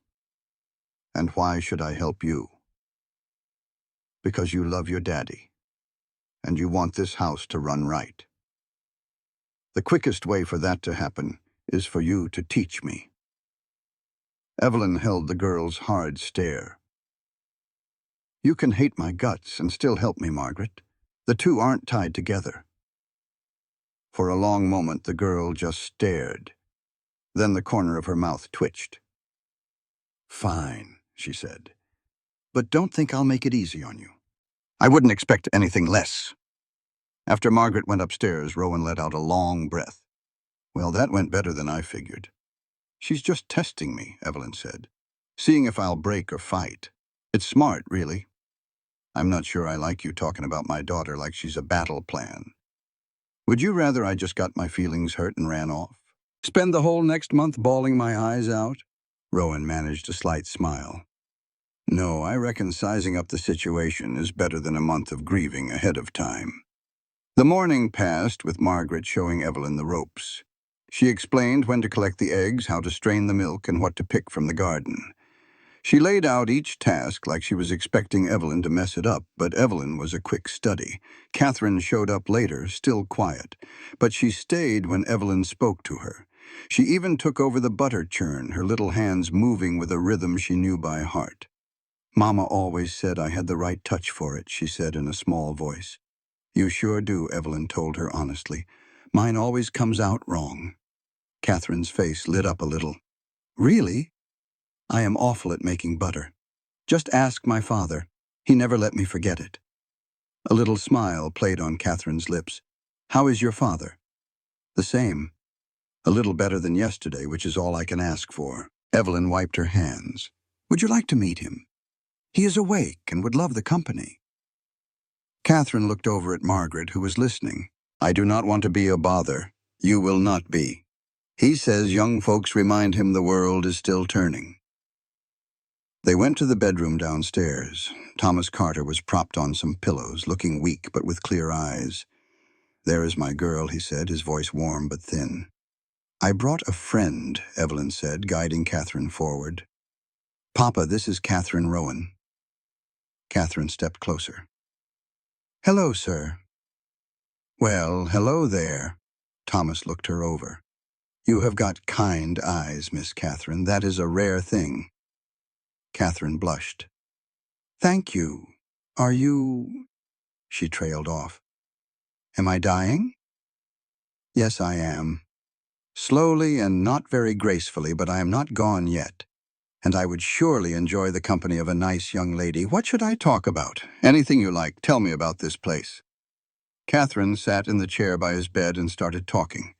"And why should I help you?" "Because you love your daddy, and you want this house to run right. The quickest way for that to happen is for you to teach me." Evelyn held the girl's hard stare. "You can hate my guts and still help me, Margaret. The two aren't tied together." For a long moment, the girl just stared. Then the corner of her mouth twitched. "Fine," she said. "But don't think I'll make it easy on you. I wouldn't expect anything less." After Margaret went upstairs, Rowan let out a long breath. "Well, that went better than I figured." "She's just testing me," Evelyn said. "Seeing if I'll break or fight. It's smart, really. I'm not sure I like you talking about my daughter like she's a battle plan. Would you rather I just got my feelings hurt and ran off? Spend the whole next month bawling my eyes out?" Rowan managed a slight smile. "No, I reckon sizing up the situation is better than a month of grieving ahead of time." The morning passed with Margaret showing Evelyn the ropes. She explained when to collect the eggs, how to strain the milk, and what to pick from the garden. She laid out each task like she was expecting Evelyn to mess it up, but Evelyn was a quick study. Catherine showed up later, still quiet, but she stayed when Evelyn spoke to her. She even took over the butter churn, her little hands moving with a rhythm she knew by heart. "Mama always said I had the right touch for it," she said in a small voice. "You sure do," Evelyn told her honestly. "Mine always comes out wrong." Catherine's face lit up a little. "Really? I am awful at making butter. Just ask my father. He never let me forget it." A little smile played on Catherine's lips. "How is your father?" "The same. A little better than yesterday, which is all I can ask for." Evelyn wiped her hands. "Would you like to meet him? He is awake and would love the company." Catherine looked over at Margaret, who was listening. "I do not want to be a bother. You will not be. He says young folks remind him the world is still turning." They went to the bedroom downstairs. Thomas Carter was propped on some pillows, looking weak but with clear eyes. "There is my girl," he said, his voice warm but thin. "I brought a friend," Evelyn said, guiding Catherine forward. Papa, this is Catherine Rowan. Catherine stepped closer. Hello, sir. Well, hello there. Thomas looked her over. You have got kind eyes, Miss Catherine. That is a rare thing. Catherine blushed. Thank you. Are you... She trailed off. Am I dying? Yes, I am. Slowly and not very gracefully, but I am not gone yet. And I would surely enjoy the company of a nice young lady. What should I talk about? Anything you like. Tell me about this place. Catherine sat in the chair by his bed and started talking.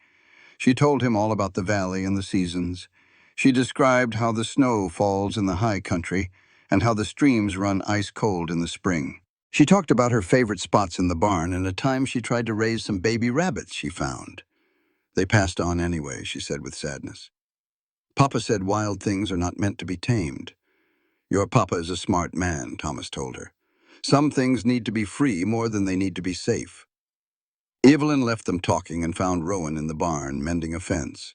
She told him all about the valley and the seasons. She described how the snow falls in the high country and how the streams run ice-cold in the spring. She talked about her favorite spots in the barn and a time she tried to raise some baby rabbits she found. They passed on anyway, she said with sadness. Papa said wild things are not meant to be tamed. Your papa is a smart man, Thomas told her. Some things need to be free more than they need to be safe. Evelyn left them talking and found Rowan in the barn, mending a fence.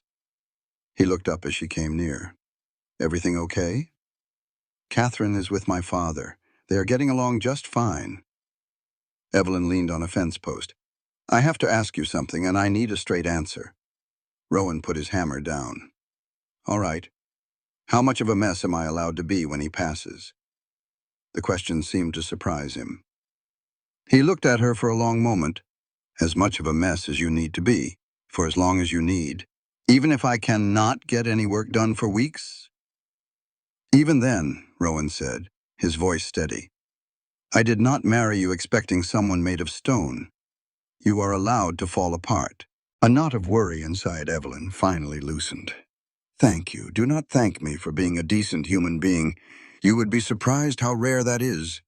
He looked up as she came near. Everything okay? Catherine is with my father. They are getting along just fine. Evelyn leaned on a fence post. I have to ask you something, and I need a straight answer. Rowan put his hammer down. All right. How much of a mess am I allowed to be when he passes? The question seemed to surprise him. He looked at her for a long moment. As much of a mess as you need to be, for as long as you need. Even if I cannot get any work done for weeks? Even then, Rowan said, his voice steady. I did not marry you expecting someone made of stone. You are allowed to fall apart. A knot of worry inside Evelyn finally loosened. Thank you. Do not thank me for being a decent human being. You would be surprised how rare that is.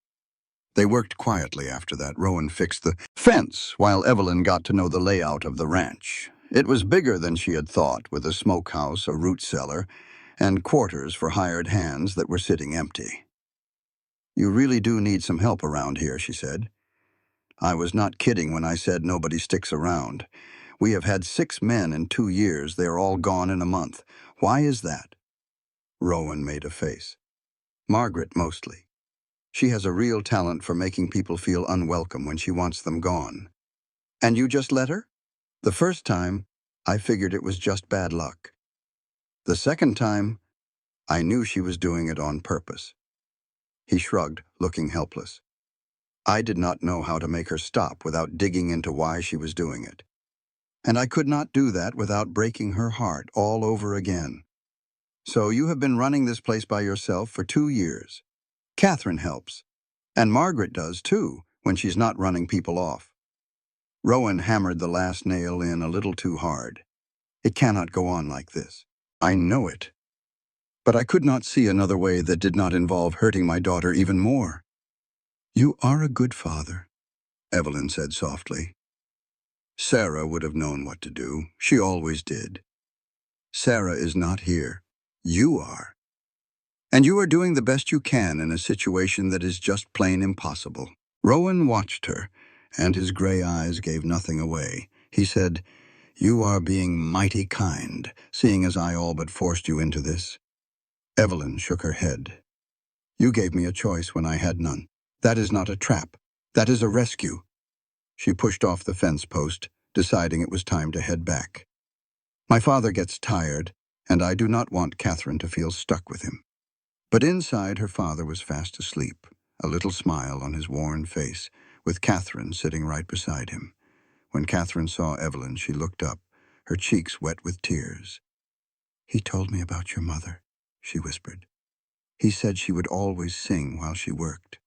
They worked quietly after that. Rowan fixed the fence while Evelyn got to know the layout of the ranch. It was bigger than she had thought, with a smokehouse, a root cellar, and quarters for hired hands that were sitting empty. You really do need some help around here, she said. I was not kidding when I said nobody sticks around. We have had 6 men in 2 years. They are all gone in a month. Why is that? Rowan made a face. Margaret, mostly. She has a real talent for making people feel unwelcome when she wants them gone. And you just let her? The first time, I figured it was just bad luck. The second time, I knew she was doing it on purpose. He shrugged, looking helpless. I did not know how to make her stop without digging into why she was doing it. And I could not do that without breaking her heart all over again. So you have been running this place by yourself for 2 years. Catherine helps. And Margaret does, too, when she's not running people off. Rowan hammered the last nail in a little too hard. It cannot go on like this. I know it. But I could not see another way that did not involve hurting my daughter even more. You are a good father, Evelyn said softly. Sarah would have known what to do. She always did. Sarah is not here. You are. And you are doing the best you can in a situation that is just plain impossible. Rowan watched her, and his gray eyes gave nothing away. He said, You are being mighty kind, seeing as I all but forced you into this. Evelyn shook her head. You gave me a choice when I had none. That is not a trap. That is a rescue. She pushed off the fence post, deciding it was time to head back. My father gets tired, and I do not want Catherine to feel stuck with him. But inside, her father was fast asleep, a little smile on his worn face, with Catherine sitting right beside him. When Catherine saw Evelyn, she looked up, her cheeks wet with tears. He told me about your mother, she whispered. He said she would always sing while she worked.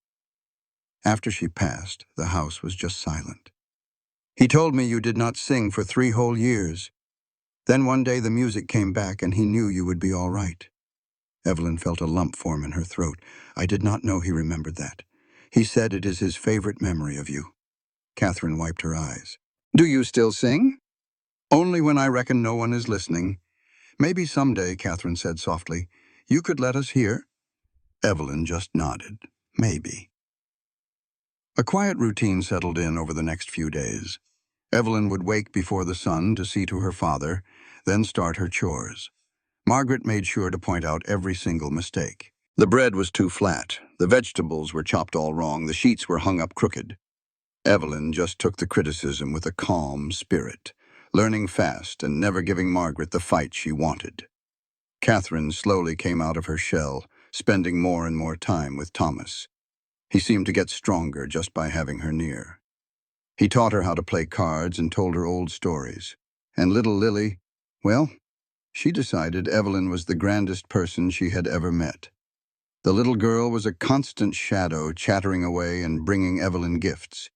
After she passed, the house was just silent. He told me you did not sing for 3 whole years. Then one day the music came back and he knew you would be all right. Evelyn felt a lump form in her throat. I did not know he remembered that. He said it is his favorite memory of you. Catherine wiped her eyes. Do you still sing? Only when I reckon no one is listening. Maybe someday, Catherine said softly, you could let us hear. Evelyn just nodded. Maybe. A quiet routine settled in over the next few days. Evelyn would wake before the sun to see to her father, then start her chores. Margaret made sure to point out every single mistake. The bread was too flat, the vegetables were chopped all wrong, the sheets were hung up crooked. Evelyn just took the criticism with a calm spirit, learning fast and never giving Margaret the fight she wanted. Catherine slowly came out of her shell, spending more and more time with Thomas. He seemed to get stronger just by having her near. He taught her how to play cards and told her old stories. And little Lily, well, she decided Evelyn was the grandest person she had ever met. The little girl was a constant shadow, chattering away and bringing Evelyn gifts.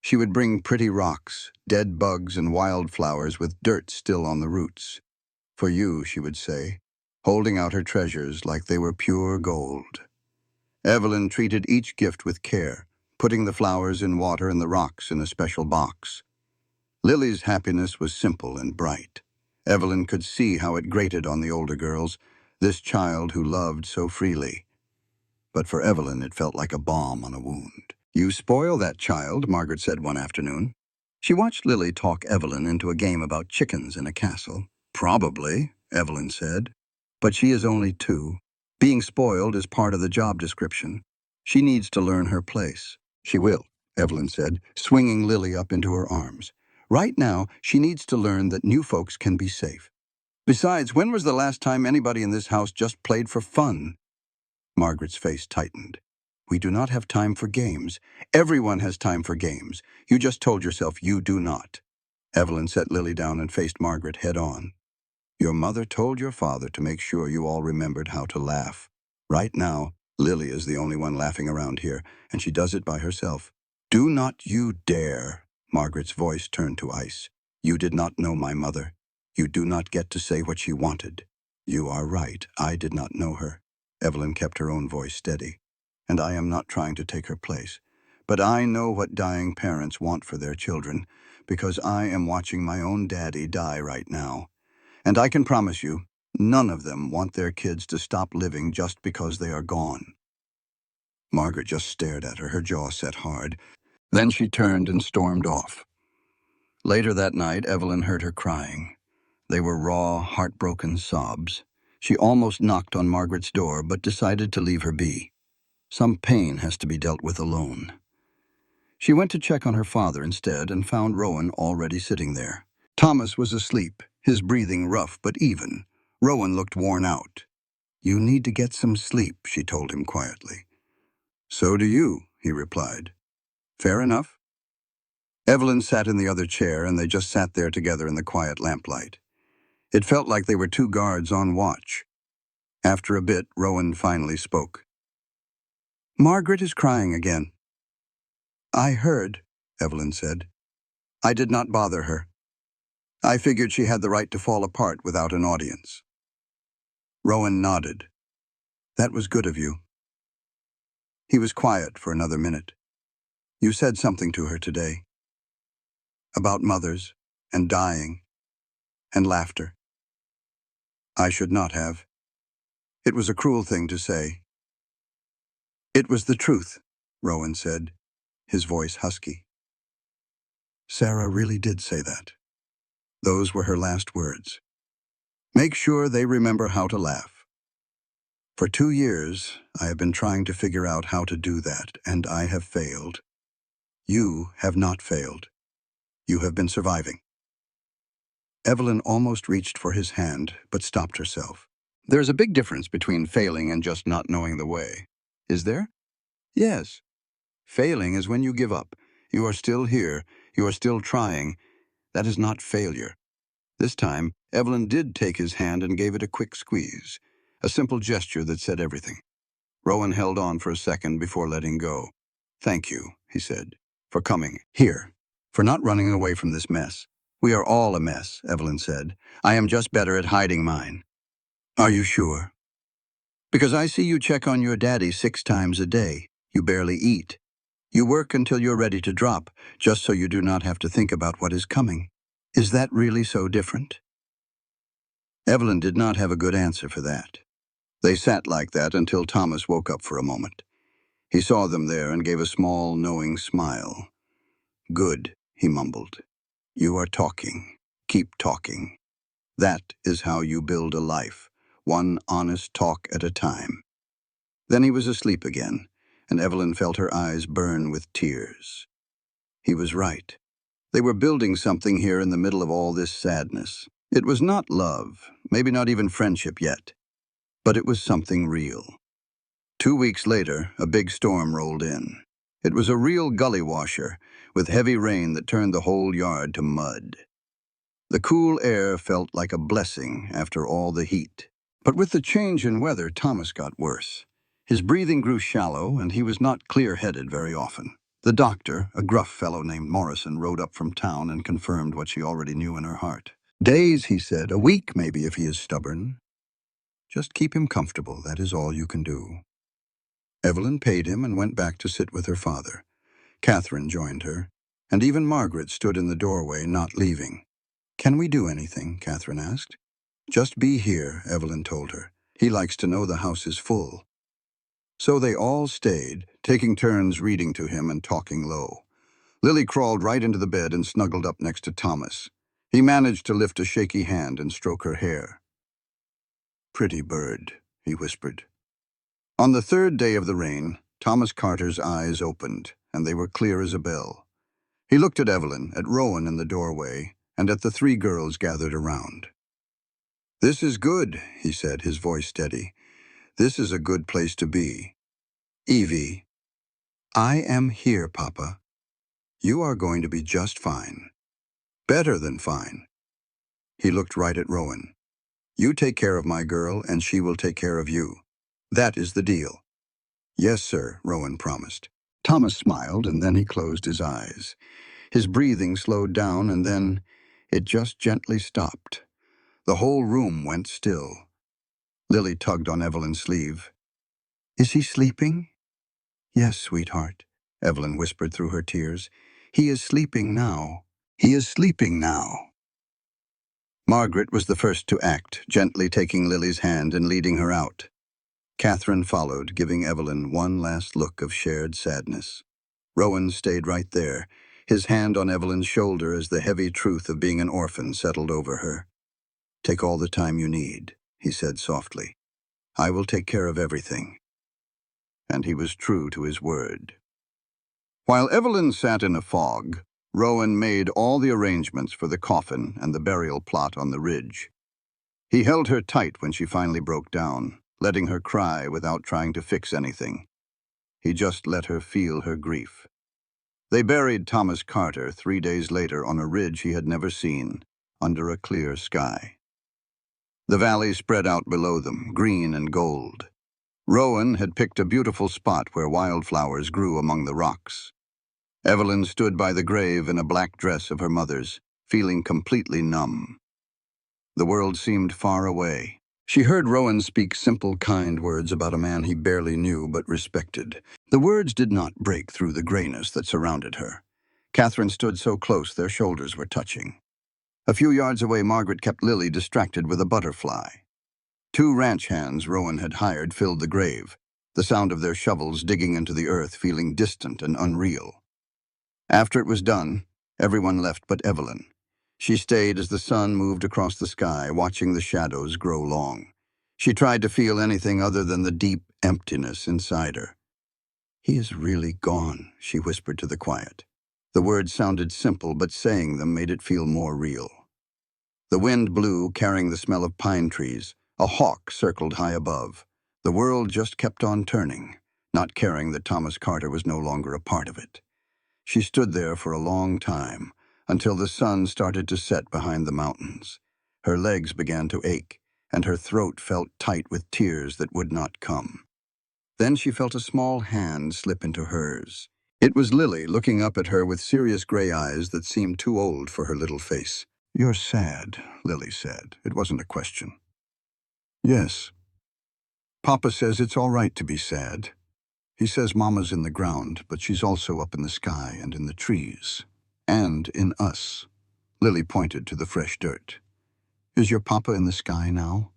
She would bring pretty rocks, dead bugs and wildflowers with dirt still on the roots. For you, she would say, holding out her treasures like they were pure gold. Evelyn treated each gift with care, putting the flowers in water and the rocks in a special box. Lily's happiness was simple and bright. Evelyn could see how it grated on the older girls, this child who loved so freely. But for Evelyn, it felt like a balm on a wound. "You spoil that child," Margaret said one afternoon. She watched Lily talk Evelyn into a game about chickens in a castle. "Probably," Evelyn said. "But she is only 2. Being spoiled is part of the job description. She needs to learn her place." "She will," Evelyn said, swinging Lily up into her arms. "Right now, she needs to learn that new folks can be safe. Besides, when was the last time anybody in this house just played for fun?" Margaret's face tightened. "We do not have time for games. Everyone has time for games. You just told yourself you do not." Evelyn set Lily down and faced Margaret head on. "Your mother told your father to make sure you all remembered how to laugh. Right now, Lily is the only one laughing around here, and she does it by herself." "Do not you dare." Margaret's voice turned to ice. "You did not know my mother. You do not get to say what she wanted." "You are right. I did not know her." Evelyn kept her own voice steady. "And I am not trying to take her place. But I know what dying parents want for their children, because I am watching my own daddy die right now. And I can promise you, none of them want their kids to stop living just because they are gone." Margaret just stared at her jaw set hard. Then she turned and stormed off. Later that night, Evelyn heard her crying. They were raw, heartbroken sobs. She almost knocked on Margaret's door, but decided to leave her be. Some pain has to be dealt with alone. She went to check on her father instead and found Rowan already sitting there. Thomas was asleep, his breathing rough but even. Rowan looked worn out. "You need to get some sleep," she told him quietly. "So do you," he replied. "Fair enough." Evelyn sat in the other chair, and they just sat there together in the quiet lamplight. It felt like they were 2 guards on watch. After a bit, Rowan finally spoke. "Margaret is crying again." "I heard," Evelyn said. "I did not bother her. I figured she had the right to fall apart without an audience." Rowan nodded. "That was good of you." He was quiet for another minute. "You said something to her today. About mothers, and dying, and laughter." "I should not have. It was a cruel thing to say." "It was the truth," Rowan said, his voice husky. "Sarah really did say that. Those were her last words. Make sure they remember how to laugh. For 2 years, I have been trying to figure out how to do that, and I have failed. You have not failed. You have been surviving." Evelyn almost reached for his hand, but stopped herself. "There's a big difference between failing and just not knowing the way. Is there?" "Yes. Failing is when you give up. You are still here. You are still trying. That is not failure." This time, Evelyn did take his hand and gave it a quick squeeze, a simple gesture that said everything. Rowan held on for a second before letting go. "Thank you," he said, "for coming here, for not running away from this mess." "We are all a mess," Evelyn said. "I am just better at hiding mine." "Are you sure?" "Because I see you check on your daddy 6 times a day. You barely eat. You work until you're ready to drop, just so you do not have to think about what is coming. Is that really so different?" Evelyn did not have a good answer for that. They sat like that until Thomas woke up for a moment. He saw them there and gave a small, knowing smile. "Good," he mumbled. "You are talking. Keep talking. That is how you build a life, one honest talk at a time." Then he was asleep again, and Evelyn felt her eyes burn with tears. He was right. They were building something here in the middle of all this sadness. It was not love, maybe not even friendship yet, but it was something real. 2 weeks later, a big storm rolled in. It was a real gully washer, with heavy rain that turned the whole yard to mud. The cool air felt like a blessing after all the heat. But with the change in weather, Thomas got worse. His breathing grew shallow, and he was not clear-headed very often. The doctor, a gruff fellow named Morrison, rode up from town and confirmed what she already knew in her heart. "Days," he said, "a week maybe if he is stubborn. Just keep him comfortable, that is all you can do." Evelyn paid him and went back to sit with her father. Catherine joined her, and even Margaret stood in the doorway, not leaving. "Can we do anything?" Catherine asked. "Just be here," Evelyn told her. "He likes to know the house is full." So they all stayed, taking turns reading to him and talking low. Lily crawled right into the bed and snuggled up next to Thomas. He managed to lift a shaky hand and stroke her hair. "Pretty bird," he whispered. On the third day of the rain, Thomas Carter's eyes opened, and they were clear as a bell. He looked at Evelyn, at Rowan in the doorway, and at the three girls gathered around. "This is good," he said, his voice steady. "This is a good place to be. Evie, I am here, Papa. You are going to be just fine. Better than fine." He looked right at Rowan. "You take care of my girl, and she will take care of you. That is the deal." "Yes, sir," Rowan promised. Thomas smiled, and then he closed his eyes. His breathing slowed down, and then it just gently stopped. The whole room went still. Lily tugged on Evelyn's sleeve. "Is he sleeping?" "Yes, sweetheart," Evelyn whispered through her tears. "He is sleeping now. He is sleeping now." Margaret was the first to act, gently taking Lily's hand and leading her out. Catherine followed, giving Evelyn one last look of shared sadness. Rowan stayed right there, his hand on Evelyn's shoulder as the heavy truth of being an orphan settled over her. "Take all the time you need," he said softly. "I will take care of everything." And he was true to his word. While Evelyn sat in a fog, Rowan made all the arrangements for the coffin and the burial plot on the ridge. He held her tight when she finally broke down, letting her cry without trying to fix anything. He just let her feel her grief. They buried Thomas Carter 3 days later on a ridge he had never seen, under a clear sky. The valley spread out below them, green and gold. Rowan had picked a beautiful spot where wildflowers grew among the rocks. Evelyn stood by the grave in a black dress of her mother's, feeling completely numb. The world seemed far away. She heard Rowan speak simple, kind words about a man he barely knew but respected. The words did not break through the grayness that surrounded her. Catherine stood so close their shoulders were touching. A few yards away, Margaret kept Lily distracted with a butterfly. 2 ranch hands Rowan had hired filled the grave, the sound of their shovels digging into the earth feeling distant and unreal. After it was done, everyone left but Evelyn. She stayed as the sun moved across the sky, watching the shadows grow long. She tried to feel anything other than the deep emptiness inside her. "He is really gone," she whispered to the quiet. The words sounded simple, but saying them made it feel more real. The wind blew, carrying the smell of pine trees. A hawk circled high above. The world just kept on turning, not caring that Thomas Carter was no longer a part of it. She stood there for a long time, until the sun started to set behind the mountains. Her legs began to ache, and her throat felt tight with tears that would not come. Then she felt a small hand slip into hers. It was Lily, looking up at her with serious gray eyes that seemed too old for her little face. "You're sad," Lily said. It wasn't a question. "Yes. Papa says it's all right to be sad. He says Mama's in the ground, but she's also up in the sky and in the trees. And in us." Lily pointed to the fresh dirt. "Is your Papa in the sky now?"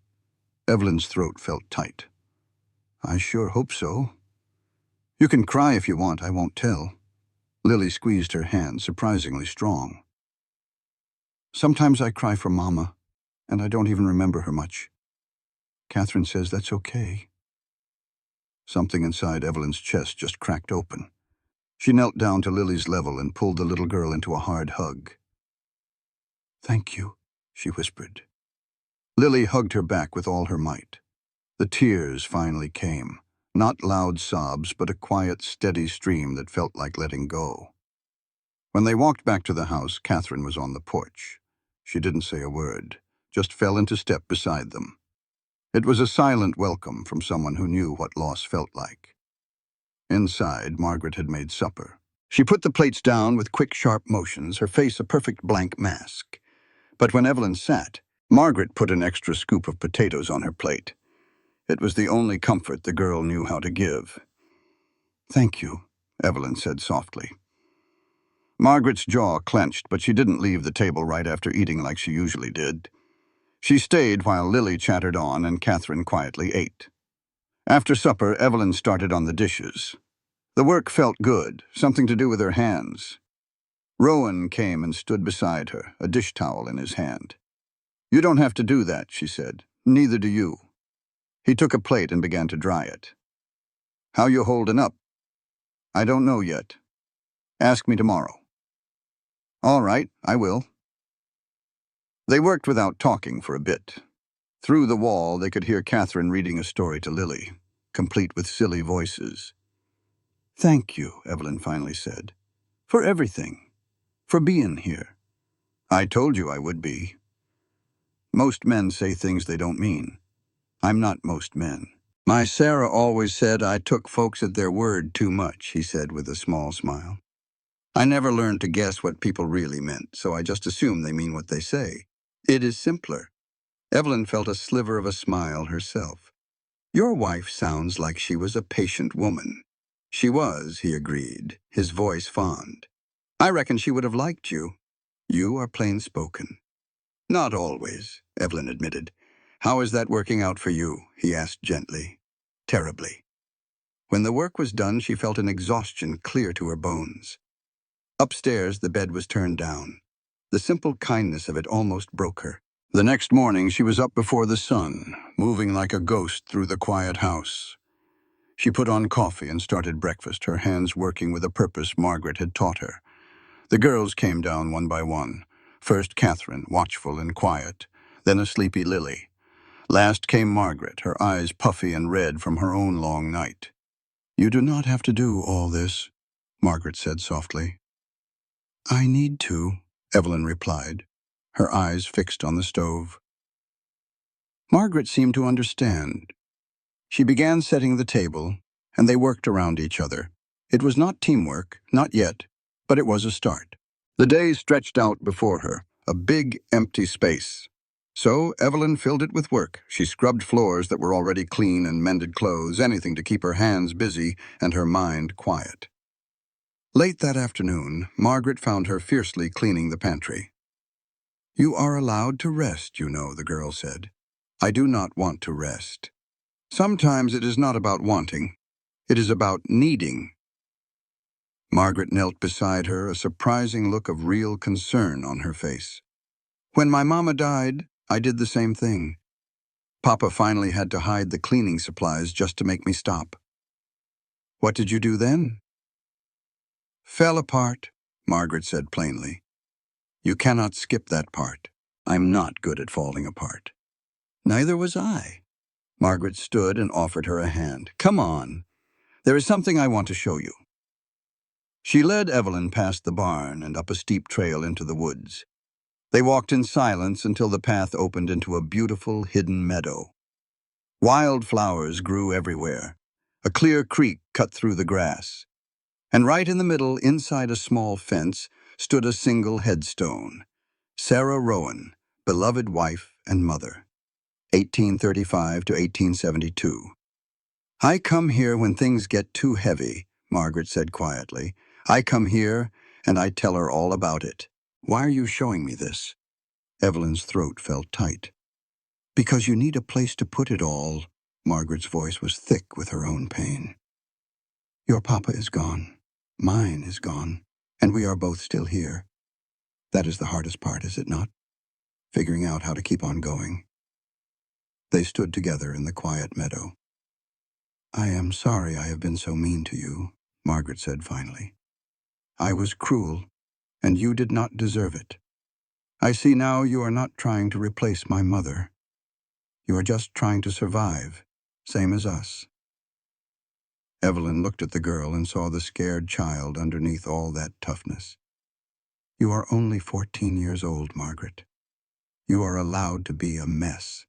Evelyn's throat felt tight. "I sure hope so. You can cry if you want, I won't tell." Lily squeezed her hand, surprisingly strong. "Sometimes I cry for Mama, and I don't even remember her much. Catherine says that's okay." Something inside Evelyn's chest just cracked open. She knelt down to Lily's level and pulled the little girl into a hard hug. "Thank you," she whispered. Lily hugged her back with all her might. The tears finally came, not loud sobs, but a quiet, steady stream that felt like letting go. When they walked back to the house, Catherine was on the porch. She didn't say a word, just fell into step beside them. It was a silent welcome from someone who knew what loss felt like. Inside, Margaret had made supper. She put the plates down with quick, sharp motions, her face a perfect blank mask. But when Evelyn sat, Margaret put an extra scoop of potatoes on her plate. It was the only comfort the girl knew how to give. "Thank you," Evelyn said softly. Margaret's jaw clenched, but she didn't leave the table right after eating like she usually did. She stayed while Lily chattered on and Catherine quietly ate. After supper, Evelyn started on the dishes. The work felt good, something to do with her hands. Rowan came and stood beside her, a dish towel in his hand. "You don't have to do that," she said. "Neither do you." He took a plate and began to dry it. "How you holding up?" "I don't know yet. Ask me tomorrow." "All right, I will." They worked without talking for a bit. Through the wall, they could hear Catherine reading a story to Lily, complete with silly voices. "Thank you," Evelyn finally said, "for everything, for being here." "I told you I would be." "Most men say things they don't mean. I'm not most men." "My Sarah always said I took folks at their word too much," he said with a small smile. "I never learned to guess what people really meant, so I just assume they mean what they say. It is simpler." Evelyn felt a sliver of a smile herself. "Your wife sounds like she was a patient woman." "She was," he agreed, his voice fond. "I reckon she would have liked you. You are plain-spoken." "Not always," Evelyn admitted. "How is that working out for you?" he asked gently. "Terribly." When the work was done, she felt an exhaustion clear to her bones. Upstairs, the bed was turned down. The simple kindness of it almost broke her. The next morning, she was up before the sun, moving like a ghost through the quiet house. She put on coffee and started breakfast, her hands working with a purpose Margaret had taught her. The girls came down one by one. First Catherine, watchful and quiet, then a sleepy Lily. Last came Margaret, her eyes puffy and red from her own long night. "You do not have to do all this," Margaret said softly. "I need to," Evelyn replied, her eyes fixed on the stove. Margaret seemed to understand. She began setting the table, and they worked around each other. It was not teamwork, not yet, but it was a start. The day stretched out before her, a big, empty space. So Evelyn filled it with work. She scrubbed floors that were already clean and mended clothes, anything to keep her hands busy and her mind quiet. Late that afternoon, Margaret found her fiercely cleaning the pantry. "You are allowed to rest, you know," the girl said. "I do not want to rest." "Sometimes it is not about wanting. It is about needing." Margaret knelt beside her, a surprising look of real concern on her face. "When my mama died, I did the same thing. Papa finally had to hide the cleaning supplies just to make me stop." "What did you do then?" "Fell apart," Margaret said plainly. "You cannot skip that part. I'm not good at falling apart." "Neither was I." Margaret stood and offered her a hand. "Come on. There is something I want to show you." She led Evelyn past the barn and up a steep trail into the woods. They walked in silence until the path opened into a beautiful, hidden meadow. Wild flowers grew everywhere. A clear creek cut through the grass. And right in the middle, inside a small fence, stood a single headstone. Sarah Rowan, beloved wife and mother. 1835 to 1872. "I come here when things get too heavy," Margaret said quietly. "I come here, and I tell her all about it." "Why are you showing me this?" Evelyn's throat felt tight. "Because you need a place to put it all." Margaret's voice was thick with her own pain. "Your papa is gone. Mine is gone. And we are both still here. That is the hardest part, is it not? Figuring out how to keep on going." They stood together in the quiet meadow. "I am sorry I have been so mean to you," Margaret said finally. "I was cruel, and you did not deserve it. I see now you are not trying to replace my mother. You are just trying to survive, same as us." Evelyn looked at the girl and saw the scared child underneath all that toughness. "You are only 14 years old, Margaret. You are allowed to be a mess.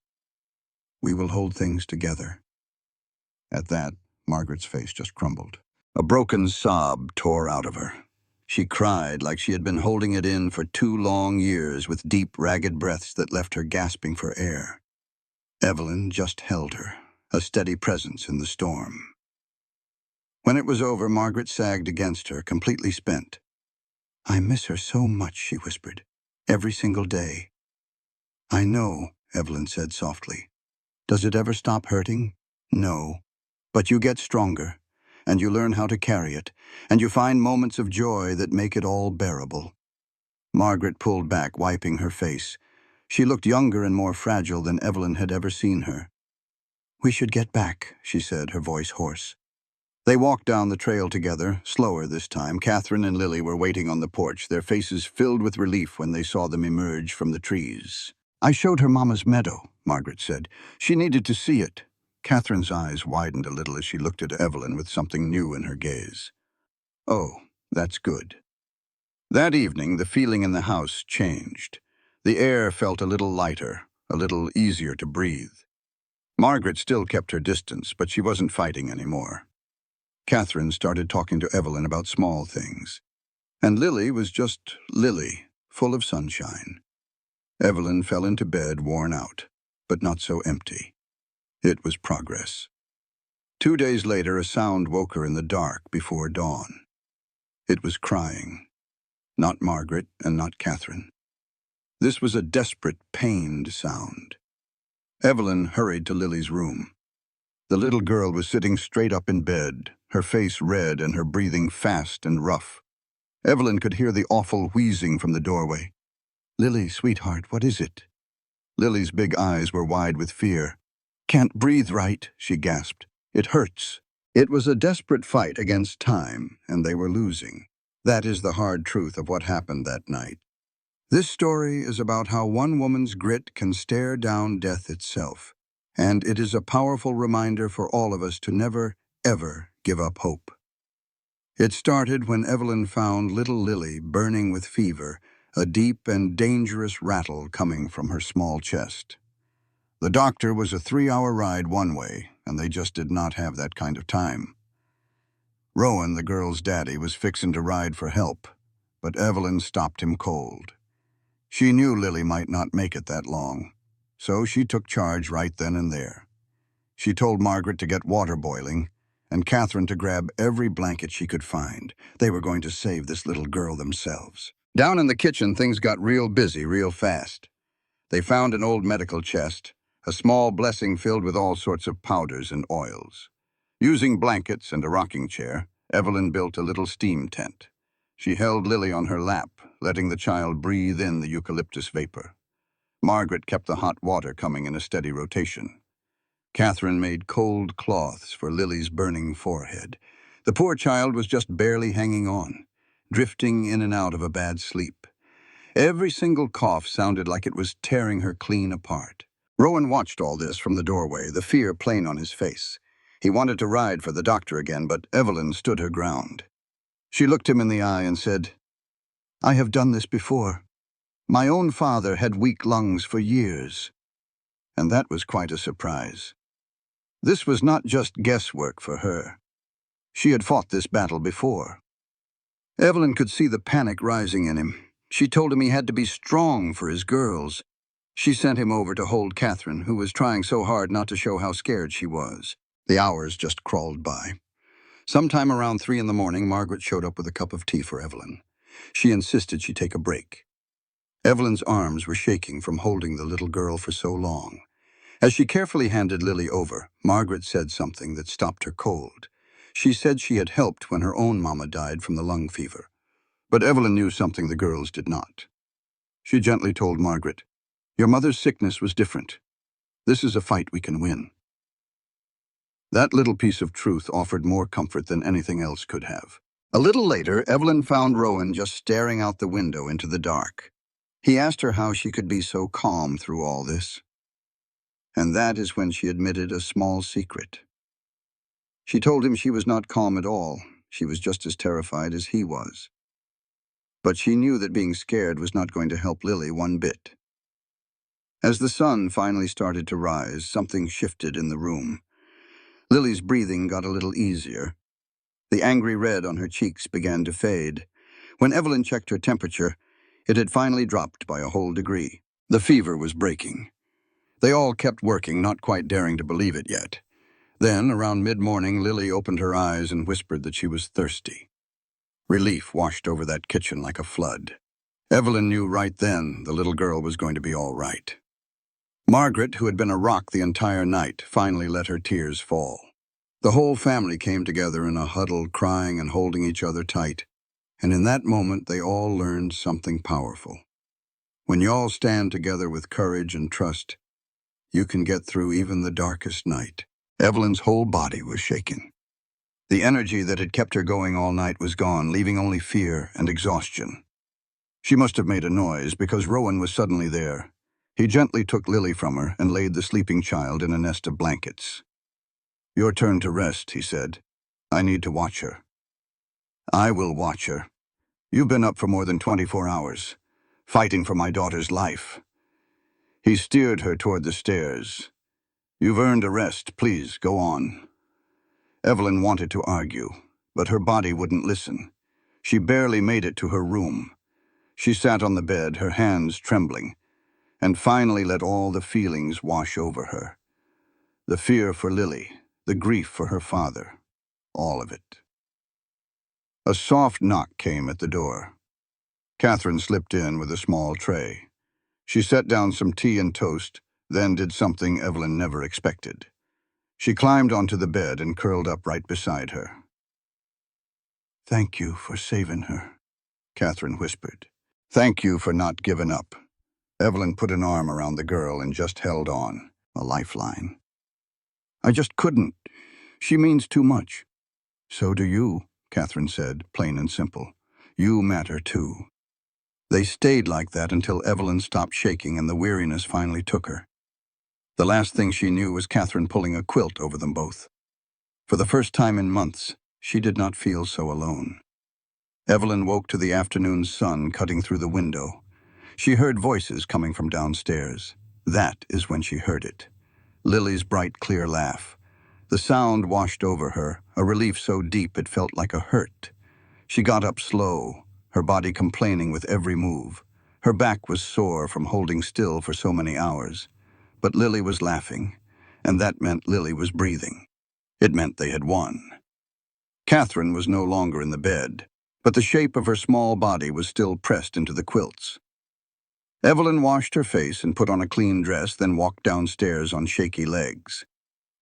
We will hold things together." At that, Margaret's face just crumbled. A broken sob tore out of her. She cried like she had been holding it in for 2 long years with deep, ragged breaths that left her gasping for air. Evelyn just held her, a steady presence in the storm. When it was over, Margaret sagged against her, completely spent. "I miss her so much," she whispered. "Every single day." "I know," Evelyn said softly. "Does it ever stop hurting? No. But you get stronger, and you learn how to carry it, and you find moments of joy that make it all bearable." Margaret pulled back, wiping her face. She looked younger and more fragile than Evelyn had ever seen her. "We should get back," she said, her voice hoarse. They walked down the trail together, slower this time. Catherine and Lily were waiting on the porch, their faces filled with relief when they saw them emerge from the trees. "I showed her Mama's meadow," Margaret said. "She needed to see it." Catherine's eyes widened a little as she looked at Evelyn with something new in her gaze. "Oh, that's good." That evening, the feeling in the house changed. The air felt a little lighter, a little easier to breathe. Margaret still kept her distance, but she wasn't fighting anymore. Catherine started talking to Evelyn about small things. And Lily was just Lily, full of sunshine. Evelyn fell into bed, worn out, but not so empty. It was progress. 2 days later, a sound woke her in the dark before dawn. It was crying. Not Margaret and not Catherine. This was a desperate, pained sound. Evelyn hurried to Lily's room. The little girl was sitting straight up in bed, her face red and her breathing fast and rough. Evelyn could hear the awful wheezing from the doorway. "Lily, sweetheart, what is it?" Lily's big eyes were wide with fear. "Can't breathe right," she gasped. "It hurts." It was a desperate fight against time, and they were losing. That is the hard truth of what happened that night. This story is about how one woman's grit can stare down death itself, and it is a powerful reminder for all of us to never, ever give up hope. It started when Evelyn found little Lily burning with fever, a deep and dangerous rattle coming from her small chest. The doctor was a 3-hour ride one way, and they just did not have that kind of time. Rowan, the girl's daddy, was fixing to ride for help, but Evelyn stopped him cold. She knew Lily might not make it that long, so she took charge right then and there. She told Margaret to get water boiling, and Catherine to grab every blanket she could find. They were going to save this little girl themselves. Down in the kitchen, things got real busy real fast. They found an old medical chest, a small blessing filled with all sorts of powders and oils. Using blankets and a rocking chair, Evelyn built a little steam tent. She held Lily on her lap, letting the child breathe in the eucalyptus vapor. Margaret kept the hot water coming in a steady rotation. Catherine made cold cloths for Lily's burning forehead. The poor child was just barely hanging on, drifting in and out of a bad sleep. Every single cough sounded like it was tearing her clean apart. Rowan watched all this from the doorway, the fear plain on his face. He wanted to ride for the doctor again, but Evelyn stood her ground. She looked him in the eye and said, "I have done this before. My own father had weak lungs for years." And that was quite a surprise. This was not just guesswork for her. She had fought this battle before. Evelyn could see the panic rising in him. She told him he had to be strong for his girls. She sent him over to hold Catherine, who was trying so hard not to show how scared she was. The hours just crawled by. Sometime around 3 in the morning, Margaret showed up with a cup of tea for Evelyn. She insisted she take a break. Evelyn's arms were shaking from holding the little girl for so long. As she carefully handed Lily over, Margaret said something that stopped her cold. She said she had helped when her own mama died from the lung fever. But Evelyn knew something the girls did not. She gently told Margaret, "Your mother's sickness was different. This is a fight we can win." That little piece of truth offered more comfort than anything else could have. A little later, Evelyn found Rowan just staring out the window into the dark. He asked her how she could be so calm through all this. And that is when she admitted a small secret. She told him she was not calm at all. She was just as terrified as he was. But she knew that being scared was not going to help Lily one bit. As the sun finally started to rise, something shifted in the room. Lily's breathing got a little easier. The angry red on her cheeks began to fade. When Evelyn checked her temperature, it had finally dropped by a whole degree. The fever was breaking. They all kept working, not quite daring to believe it yet. Then, around mid-morning, Lily opened her eyes and whispered that she was thirsty. Relief washed over that kitchen like a flood. Evelyn knew right then the little girl was going to be all right. Margaret, who had been a rock the entire night, finally let her tears fall. The whole family came together in a huddle, crying and holding each other tight. And in that moment, they all learned something powerful. When you all stand together with courage and trust, you can get through even the darkest night. Evelyn's whole body was shaking. The energy that had kept her going all night was gone, leaving only fear and exhaustion. She must have made a noise because Rowan was suddenly there. He gently took Lily from her and laid the sleeping child in a nest of blankets. "Your turn to rest," he said. "I need to watch her." "I will watch her. You've been up for more than 24 hours, fighting for my daughter's life." He steered her toward the stairs. "You've earned a rest. Please, go on." Evelyn wanted to argue, but her body wouldn't listen. She barely made it to her room. She sat on the bed, her hands trembling, and finally let all the feelings wash over her. The fear for Lily, the grief for her father, all of it. A soft knock came at the door. Catherine slipped in with a small tray. She set down some tea and toast, then did something Evelyn never expected. She climbed onto the bed and curled up right beside her. "Thank you for saving her," Catherine whispered. "Thank you for not giving up." Evelyn put an arm around the girl and just held on, a lifeline. "I just couldn't. She means too much." "So do you," Catherine said, plain and simple. "You matter too." They stayed like that until Evelyn stopped shaking and the weariness finally took her. The last thing she knew was Catherine pulling a quilt over them both. For the first time in months, she did not feel so alone. Evelyn woke to the afternoon sun cutting through the window. She heard voices coming from downstairs. That is when she heard it. Lily's bright, clear laugh. The sound washed over her, a relief so deep it felt like a hurt. She got up slow, her body complaining with every move. Her back was sore from holding still for so many hours. But Lily was laughing, and that meant Lily was breathing. It meant they had won. Catherine was no longer in the bed, but the shape of her small body was still pressed into the quilts. Evelyn washed her face and put on a clean dress, then walked downstairs on shaky legs.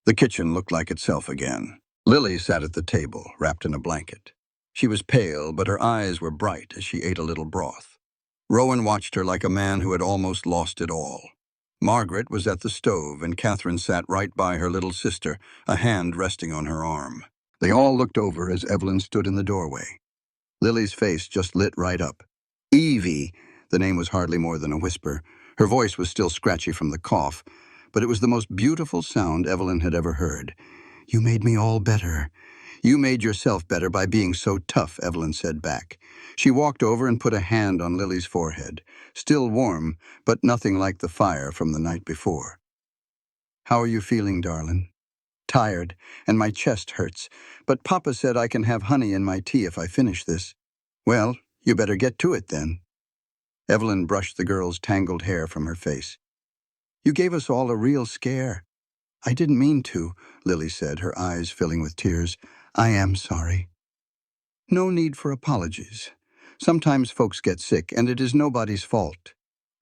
The kitchen looked like itself again. Lily sat at the table, wrapped in a blanket. She was pale, but her eyes were bright as she ate a little broth. Rowan watched her like a man who had almost lost it all. Margaret was at the stove, and Catherine sat right by her little sister, a hand resting on her arm. They all looked over as Evelyn stood in the doorway. Lily's face just lit right up. "Evie," the name was hardly more than a whisper. Her voice was still scratchy from the cough, but it was the most beautiful sound Evelyn had ever heard. "You made me all better." "You made yourself better by being so tough," Evelyn said back. She walked over and put a hand on Lily's forehead, still warm, but nothing like the fire from the night before. "How are you feeling, darling?" "Tired, and my chest hurts, but Papa said I can have honey in my tea if I finish this." "Well, you better get to it then." Evelyn brushed the girl's tangled hair from her face. "You gave us all a real scare." "I didn't mean to," Lily said, her eyes filling with tears. "I am sorry." "No need for apologies. Sometimes folks get sick, and it is nobody's fault."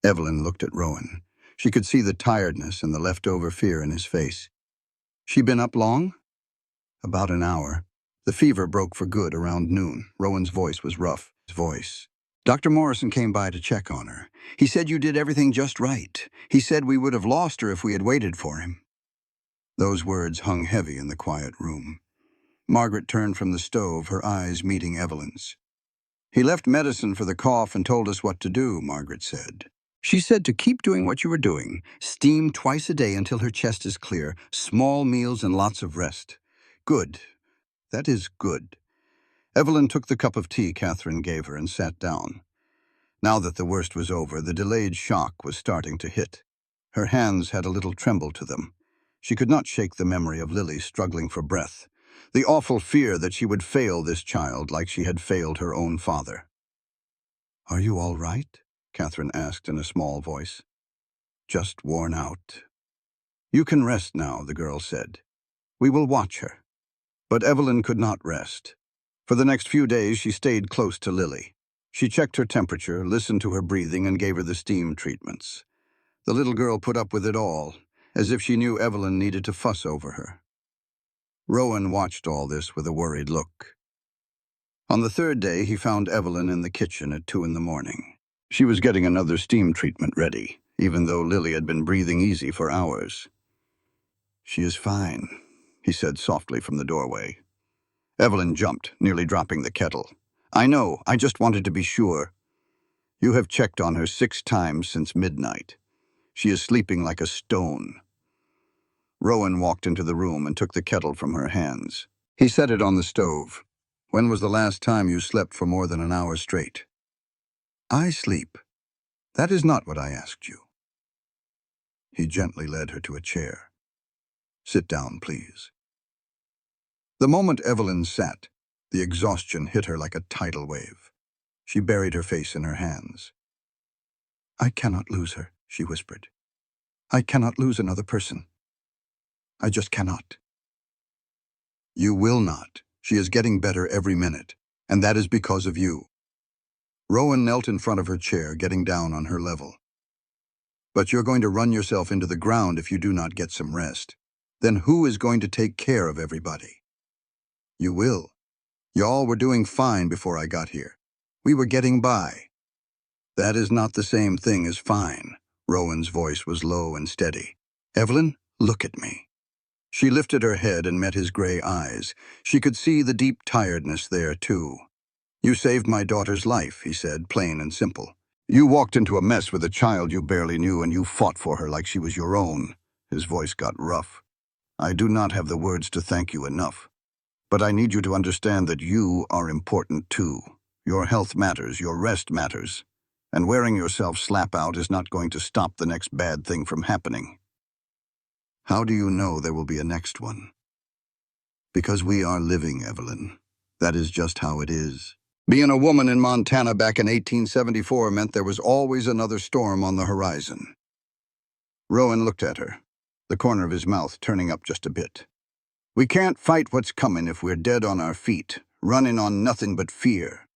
Evelyn looked at Rowan. She could see the tiredness and the leftover fear in his face. "She been up long?" "About an hour." The fever broke for good around noon. Rowan's voice was rough. "Dr. Morrison came by to check on her. He said you did everything just right. He said we would have lost her if we had waited for him." Those words hung heavy in the quiet room. Margaret turned from the stove, her eyes meeting Evelyn's. "He left medicine for the cough and told us what to do," Margaret said. "She said to keep doing what you were doing. Steam twice a day until her chest is clear. Small meals and lots of rest." "Good. That is good." Evelyn took the cup of tea Catherine gave her and sat down. Now that the worst was over, the delayed shock was starting to hit. Her hands had a little tremble to them. She could not shake the memory of Lily struggling for breath, the awful fear that she would fail this child like she had failed her own father. "Are you all right?" Catherine asked in a small voice. "Just worn out." "You can rest now," the girl said. "We will watch her." But Evelyn could not rest. For the next few days she stayed close to Lily. She checked her temperature, listened to her breathing, and gave her the steam treatments. The little girl put up with it all, as if she knew Evelyn needed to fuss over her. Rowan watched all this with a worried look. On the third day, he found Evelyn in the kitchen at 2 in the morning. She was getting another steam treatment ready, even though Lily had been breathing easy for hours. "She is fine," he said softly from the doorway. Evelyn jumped, nearly dropping the kettle. "I know, I just wanted to be sure." "You have checked on her 6 times since midnight. She is sleeping like a stone." Rowan walked into the room and took the kettle from her hands. He set it on the stove. "When was the last time you slept for more than an hour straight?" "I sleep. That is not what I asked you." He gently led her to a chair. "Sit down, please." The moment Evelyn sat, the exhaustion hit her like a tidal wave. She buried her face in her hands. "I cannot lose her," she whispered. "I cannot lose another person. I just cannot." "You will not. She is getting better every minute, and that is because of you." Rowan knelt in front of her chair, getting down on her level. "But you're going to run yourself into the ground if you do not get some rest. Then who is going to take care of everybody?" "You will. Y'all were doing fine before I got here. We were getting by." "That is not the same thing as fine." Rowan's voice was low and steady. "Evelyn, look at me." She lifted her head and met his gray eyes. She could see the deep tiredness there, too. "You saved my daughter's life," he said, plain and simple. "You walked into a mess with a child you barely knew, and you fought for her like she was your own." His voice got rough. "I do not have the words to thank you enough. But I need you to understand that you are important, too. Your health matters, your rest matters. And wearing yourself slap out is not going to stop the next bad thing from happening." "How do you know there will be a next one?" "Because we are living, Evelyn. That is just how it is." Being a woman in Montana back in 1874 meant there was always another storm on the horizon. Rowan looked at her, the corner of his mouth turning up just a bit. "We can't fight what's coming if we're dead on our feet, running on nothing but fear."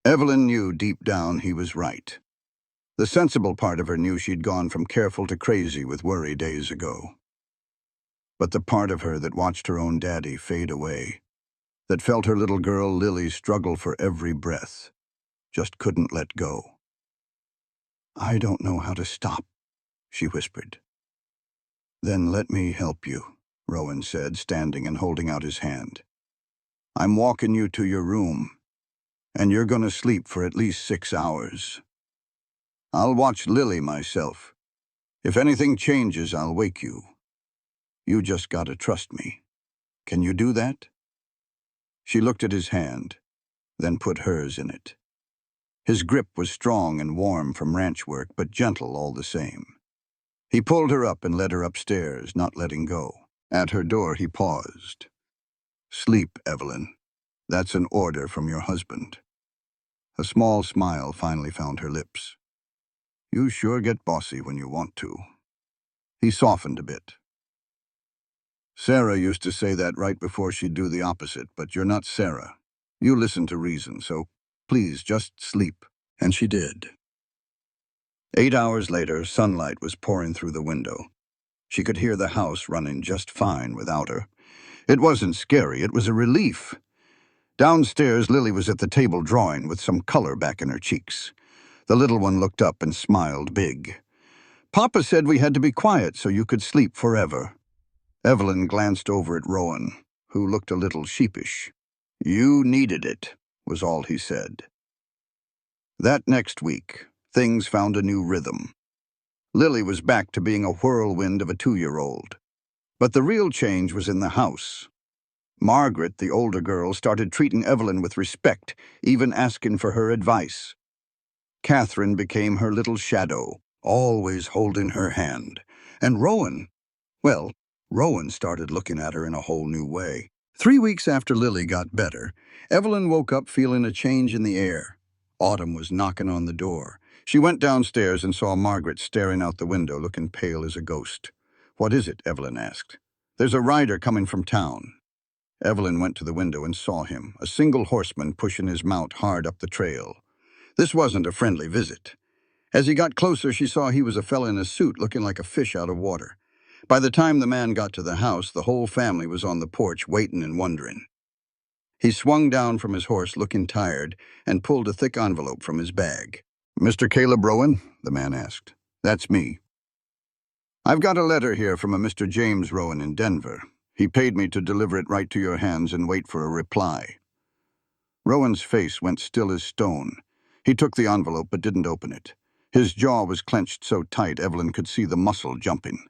Evelyn knew deep down he was right. The sensible part of her knew she'd gone from careful to crazy with worry days ago. But the part of her that watched her own daddy fade away, that felt her little girl Lily struggle for every breath, just couldn't let go. "I don't know how to stop," she whispered. "Then let me help you," Rowan said, standing and holding out his hand. "I'm walking you to your room, and you're going to sleep for at least 6 hours. I'll watch Lily myself. If anything changes, I'll wake you. You just gotta trust me. Can you do that?" She looked at his hand, then put hers in it. His grip was strong and warm from ranch work, but gentle all the same. He pulled her up and led her upstairs, not letting go. At her door, he paused. "Sleep, Evelyn. That's an order from your husband." A small smile finally found her lips. "You sure get bossy when you want to." He softened a bit. "Sarah used to say that right before she'd do the opposite, but you're not Sarah. You listen to reason, so please just sleep." And she did. 8 hours later, sunlight was pouring through the window. She could hear the house running just fine without her. It wasn't scary, it was a relief. Downstairs, Lily was at the table drawing with some color back in her cheeks. The little one looked up and smiled big. "Papa said we had to be quiet so you could sleep forever." Evelyn glanced over at Rowan, who looked a little sheepish. "You needed it," was all he said. That next week, things found a new rhythm. Lily was back to being a whirlwind of a 2-year-old. But the real change was in the house. Margaret, the older girl, started treating Evelyn with respect, even asking for her advice. Catherine became her little shadow, always holding her hand. And Rowan started looking at her in a whole new way. 3 weeks after Lily got better, Evelyn woke up feeling a change in the air. Autumn was knocking on the door. She went downstairs and saw Margaret staring out the window, looking pale as a ghost. "What is it?" Evelyn asked. "There's a rider coming from town." Evelyn went to the window and saw him, a single horseman pushing his mount hard up the trail. This wasn't a friendly visit. As he got closer, she saw he was a fella in a suit looking like a fish out of water. By the time the man got to the house, the whole family was on the porch waiting and wondering. He swung down from his horse looking tired and pulled a thick envelope from his bag. "Mr. Caleb Rowan?" the man asked. "That's me. I've got a letter here from a Mr. James Rowan in Denver. He paid me to deliver it right to your hands and wait for a reply." Rowan's face went still as stone. He took the envelope but didn't open it. His jaw was clenched so tight Evelyn could see the muscle jumping.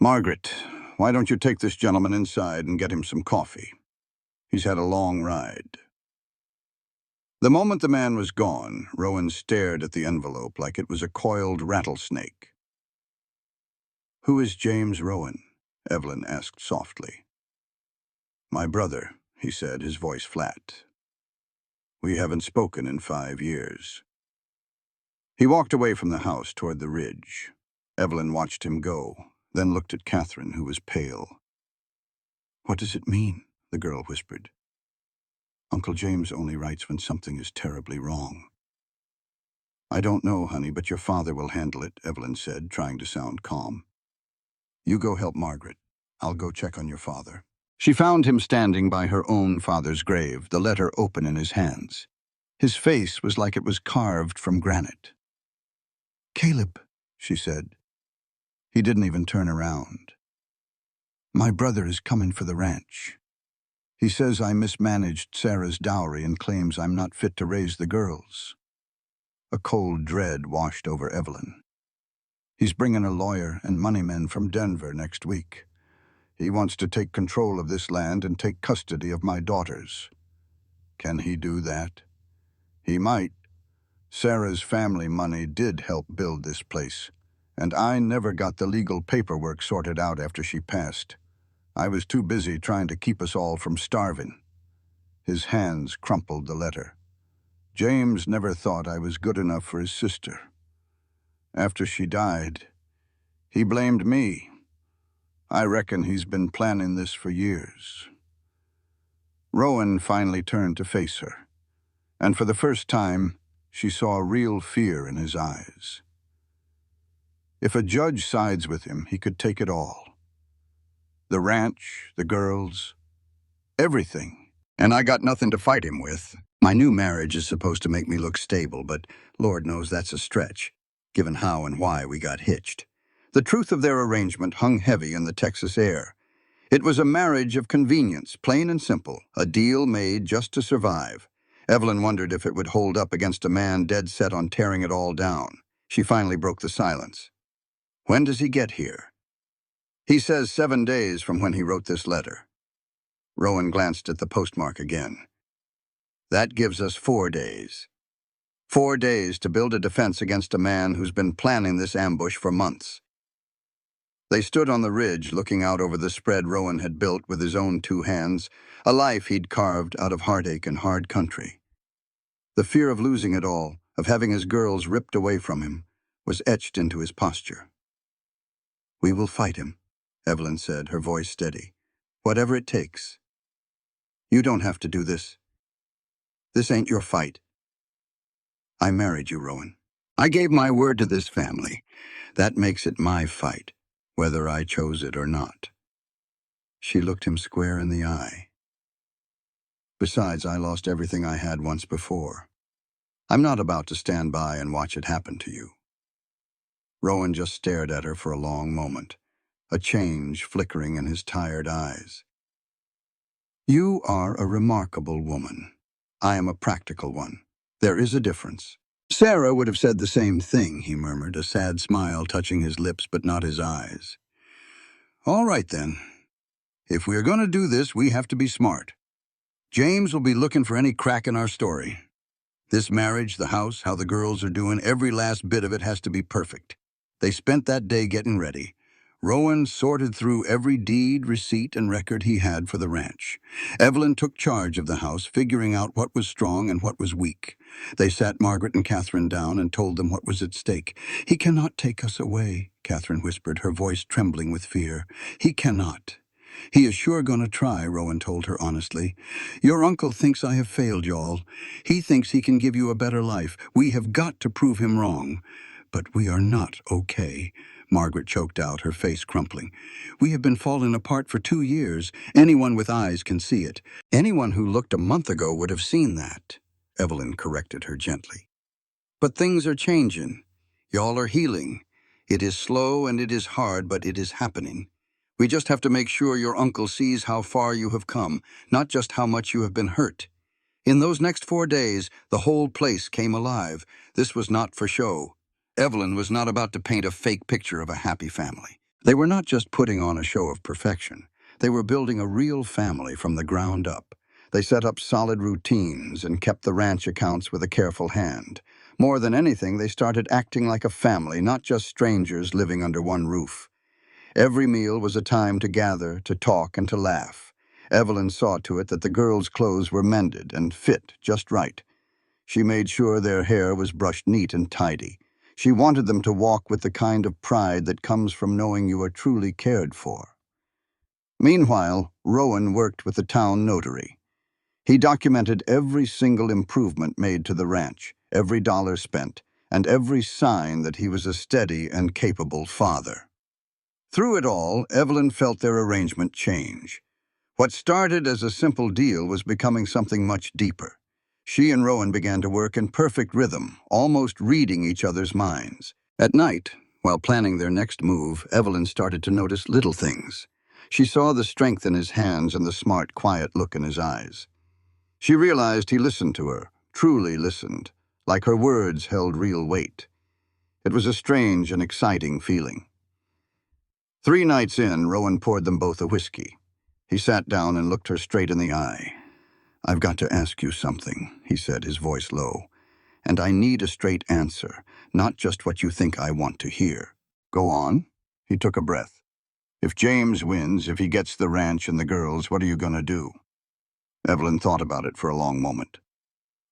"Margaret, why don't you take this gentleman inside and get him some coffee? He's had a long ride." The moment the man was gone, Rowan stared at the envelope like it was a coiled rattlesnake. "Who is James Rowan?" Evelyn asked softly. "My brother," he said, his voice flat. "We haven't spoken in 5 years." He walked away from the house toward the ridge. Evelyn watched him go, then looked at Catherine, who was pale. "What does it mean?" the girl whispered. "Uncle James only writes when something is terribly wrong." "I don't know, honey, but your father will handle it," Evelyn said, trying to sound calm. "You go help Margaret. I'll go check on your father." She found him standing by her own father's grave, the letter open in his hands. His face was like it was carved from granite. "Caleb," she said. He didn't even turn around. "My brother is coming for the ranch. He says I mismanaged Sarah's dowry and claims I'm not fit to raise the girls." A cold dread washed over Evelyn. "He's bringing a lawyer and moneymen from Denver next week. He wants to take control of this land and take custody of my daughters." "Can he do that?" "He might. Sarah's family money did help build this place, and I never got the legal paperwork sorted out after she passed. I was too busy trying to keep us all from starving." His hands crumpled the letter. "James never thought I was good enough for his sister. After she died, he blamed me. I reckon he's been planning this for years." Rowan finally turned to face her, and for the first time, she saw real fear in his eyes. If a judge sides with him, he could take it all. The ranch, the girls, everything. And I got nothing to fight him with. My new marriage is supposed to make me look stable, but Lord knows that's a stretch, given how and why we got hitched. The truth of their arrangement hung heavy in the Texas air. It was a marriage of convenience, plain and simple, a deal made just to survive. Evelyn wondered if it would hold up against a man dead set on tearing it all down. She finally broke the silence. "When does he get here?" "He says 7 days from when he wrote this letter." Rowan glanced at the postmark again. "That gives us 4 days. 4 days to build a defense against a man who's been planning this ambush for months." They stood on the ridge, looking out over the spread Rowan had built with his own 2 hands, a life he'd carved out of heartache and hard country. The fear of losing it all, of having his girls ripped away from him, was etched into his posture. "We will fight him," Evelyn said, her voice steady. "Whatever it takes. You don't have to do this. This ain't your fight. I married you, Rowan. I gave my word to this family. That makes it my fight, whether I chose it or not." She looked him square in the eye. "Besides, I lost everything I had once before. I'm not about to stand by and watch it happen to you." Rowan just stared at her for a long moment. a change flickering in his tired eyes. "You are a remarkable woman. I am a practical one. There is a difference." "Sarah would have said the same thing," he murmured, a sad smile touching his lips but not his eyes. "All right, then. If we are going to do this, we have to be smart. James will be looking for any crack in our story. This marriage, the house, how the girls are doing, every last bit of it has to be perfect." They spent that day getting ready. Rowan sorted through every deed, receipt, and record he had for the ranch. Evelyn took charge of the house, figuring out what was strong and what was weak. They sat Margaret and Catherine down and told them what was at stake. "He cannot take us away," Catherine whispered, her voice trembling with fear. "He cannot." "He is sure gonna try," Rowan told her honestly. "Your uncle thinks I have failed y'all. He thinks he can give you a better life. We have got to prove him wrong." "But we are not okay," Margaret choked out, her face crumpling. "We have been falling apart for 2 years. Anyone with eyes can see it." "Anyone who looked a month ago would have seen that," Evelyn corrected her gently. "But things are changing. Y'all are healing. It is slow and it is hard, but it is happening. We just have to make sure your uncle sees how far you have come, not just how much you have been hurt." In those next 4 days, the whole place came alive. This was not for show. Evelyn was not about to paint a fake picture of a happy family. They were not just putting on a show of perfection. They were building a real family from the ground up. They set up solid routines and kept the ranch accounts with a careful hand. More than anything, they started acting like a family, not just strangers living under one roof. Every meal was a time to gather, to talk, and to laugh. Evelyn saw to it that the girls' clothes were mended and fit just right. She made sure their hair was brushed neat and tidy. She wanted them to walk with the kind of pride that comes from knowing you are truly cared for. Meanwhile, Rowan worked with the town notary. He documented every single improvement made to the ranch, every dollar spent, and every sign that he was a steady and capable father. Through it all, Evelyn felt their arrangement change. What started as a simple deal was becoming something much deeper. She and Rowan began to work in perfect rhythm, almost reading each other's minds. At night, while planning their next move, Evelyn started to notice little things. She saw the strength in his hands and the smart, quiet look in his eyes. She realized he listened to her, truly listened, like her words held real weight. It was a strange and exciting feeling. 3 nights in, Rowan poured them both a whiskey. He sat down and looked her straight in the eye. "I've got to ask you something," he said, his voice low. "And I need a straight answer, not just what you think I want to hear." "Go on." He took a breath. "If James wins, if he gets the ranch and the girls, what are you going to do?" Evelyn thought about it for a long moment.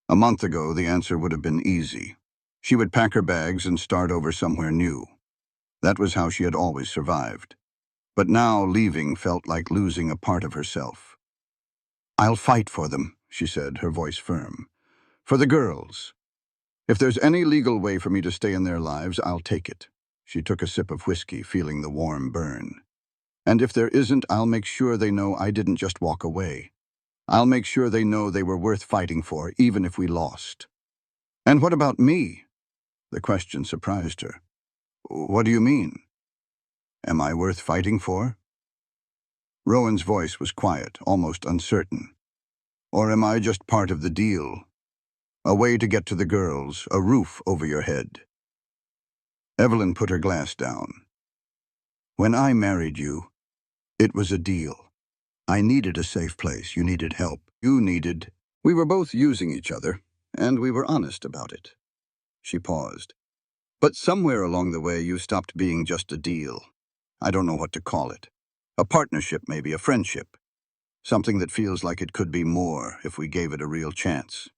A month ago, the answer would have been easy. She would pack her bags and start over somewhere new. That was how she had always survived. But now leaving felt like losing a part of herself. "I'll fight for them," she said, her voice firm. "For the girls. If there's any legal way for me to stay in their lives, I'll take it." She took a sip of whiskey, feeling the warm burn. "And if there isn't, I'll make sure they know I didn't just walk away. I'll make sure they know they were worth fighting for, even if we lost." "And what about me?" The question surprised her. "What do you mean? Am I worth fighting for?" Rowan's voice was quiet, almost uncertain. "Or am I just part of the deal? A way to get to the girls, a roof over your head?" Evelyn put her glass down. "When I married you, it was a deal. I needed a safe place. You needed help. You needed... We were both using each other, and we were honest about it." She paused. "But somewhere along the way, you stopped being just a deal. I don't know what to call it. A partnership, maybe, a friendship. Something that feels like it could be more if we gave it a real chance."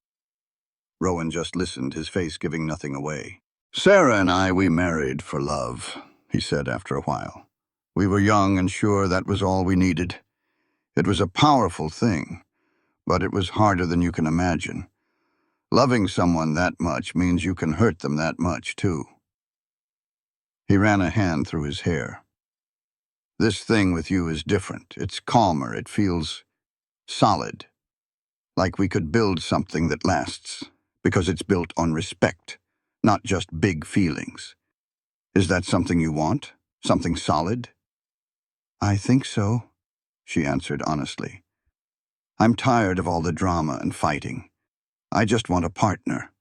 Rowan just listened, his face giving nothing away. "Sarah and I, we married for love," he said after a while. "We were young and sure that was all we needed. It was a powerful thing, but it was harder than you can imagine. Loving someone that much means you can hurt them that much, too." He ran a hand through his hair. "This thing with you is different. It's calmer. It feels solid. Like we could build something that lasts, because it's built on respect, not just big feelings. Is that something you want? Something solid?" I think so, she answered honestly. I'm tired of all the drama and fighting. I just want a partner,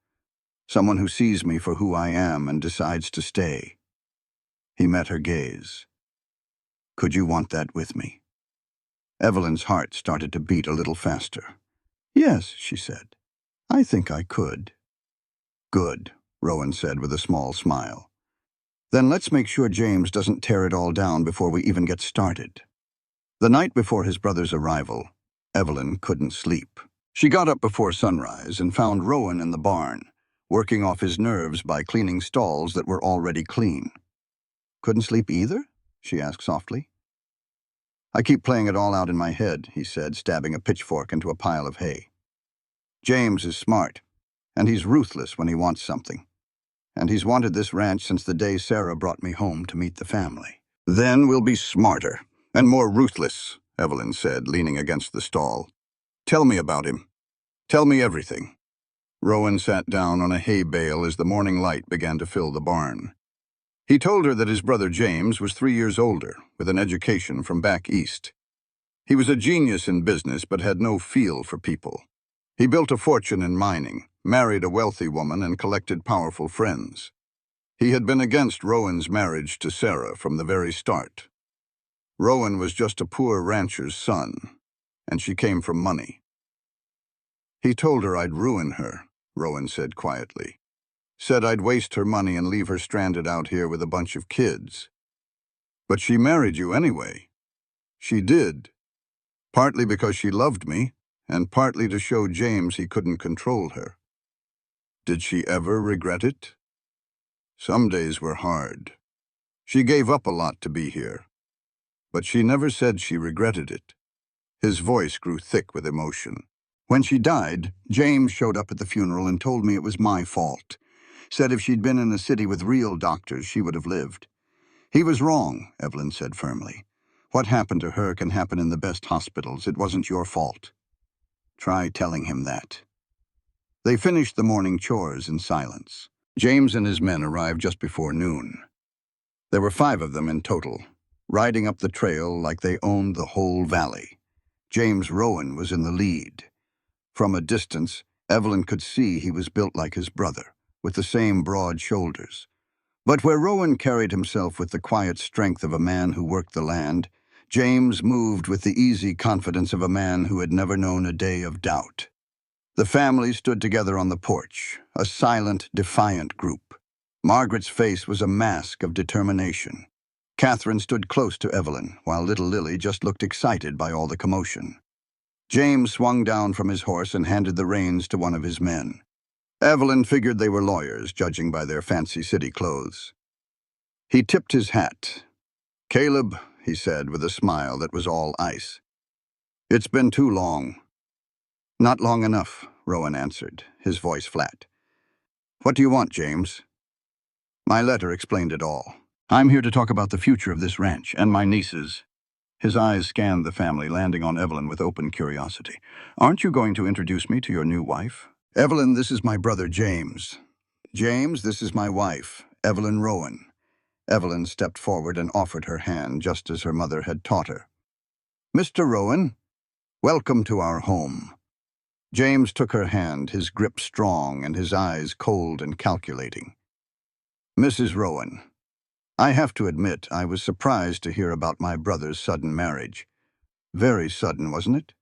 someone who sees me for who I am and decides to stay. He met her gaze. Could you want that with me? Evelyn's heart started to beat a little faster. Yes, she said. I think I could. Good, Rowan said with a small smile. Then let's make sure James doesn't tear it all down before we even get started. The night before his brother's arrival, Evelyn couldn't sleep. She got up before sunrise and found Rowan in the barn, working off his nerves by cleaning stalls that were already clean. Couldn't sleep either? She asked softly. I keep playing it all out in my head, he said, stabbing a pitchfork into a pile of hay. James is smart, and he's ruthless when he wants something. And he's wanted this ranch since the day Sarah brought me home to meet the family. Then we'll be smarter and more ruthless, Evelyn said, leaning against the stall. Tell me about him. Tell me everything. Rowan sat down on a hay bale as the morning light began to fill the barn. He told her that his brother James was 3 years older, with an education from back east. He was a genius in business but had no feel for people. He built a fortune in mining, married a wealthy woman, and collected powerful friends. He had been against Rowan's marriage to Sarah from the very start. Rowan was just a poor rancher's son, and she came from money. He told her I'd ruin her, Rowan said quietly. Said I'd waste her money and leave her stranded out here with a bunch of kids. But she married you anyway. She did. Partly because she loved me, and partly to show James he couldn't control her. Did she ever regret it? Some days were hard. She gave up a lot to be here. But she never said she regretted it. His voice grew thick with emotion. When she died, James showed up at the funeral and told me it was my fault. Said if she'd been in a city with real doctors, she would have lived. He was wrong, Evelyn said firmly. What happened to her can happen in the best hospitals. It wasn't your fault. Try telling him that. They finished the morning chores in silence. James and his men arrived just before noon. There were 5 of them in total, riding up the trail like they owned the whole valley. James Rowan was in the lead. From a distance, Evelyn could see he was built like his brother, with the same broad shoulders. But where Rowan carried himself with the quiet strength of a man who worked the land, James moved with the easy confidence of a man who had never known a day of doubt. The family stood together on the porch, a silent, defiant group. Margaret's face was a mask of determination. Catherine stood close to Evelyn, while little Lily just looked excited by all the commotion. James swung down from his horse and handed the reins to one of his men. Evelyn figured they were lawyers, judging by their fancy city clothes. He tipped his hat. "Caleb," he said with a smile that was all ice. "It's been too long." "Not long enough," Rowan answered, his voice flat. "What do you want, James?" "My letter explained it all. I'm here to talk about the future of this ranch and my nieces." His eyes scanned the family, landing on Evelyn with open curiosity. "Aren't you going to introduce me to your new wife?" "Evelyn, this is my brother James. James, this is my wife, Evelyn Rowan." Evelyn stepped forward and offered her hand, just as her mother had taught her. "Mr. Rowan, welcome to our home." James took her hand, his grip strong and his eyes cold and calculating. "Mrs. Rowan, I have to admit I was surprised to hear about my brother's sudden marriage. Very sudden, wasn't it?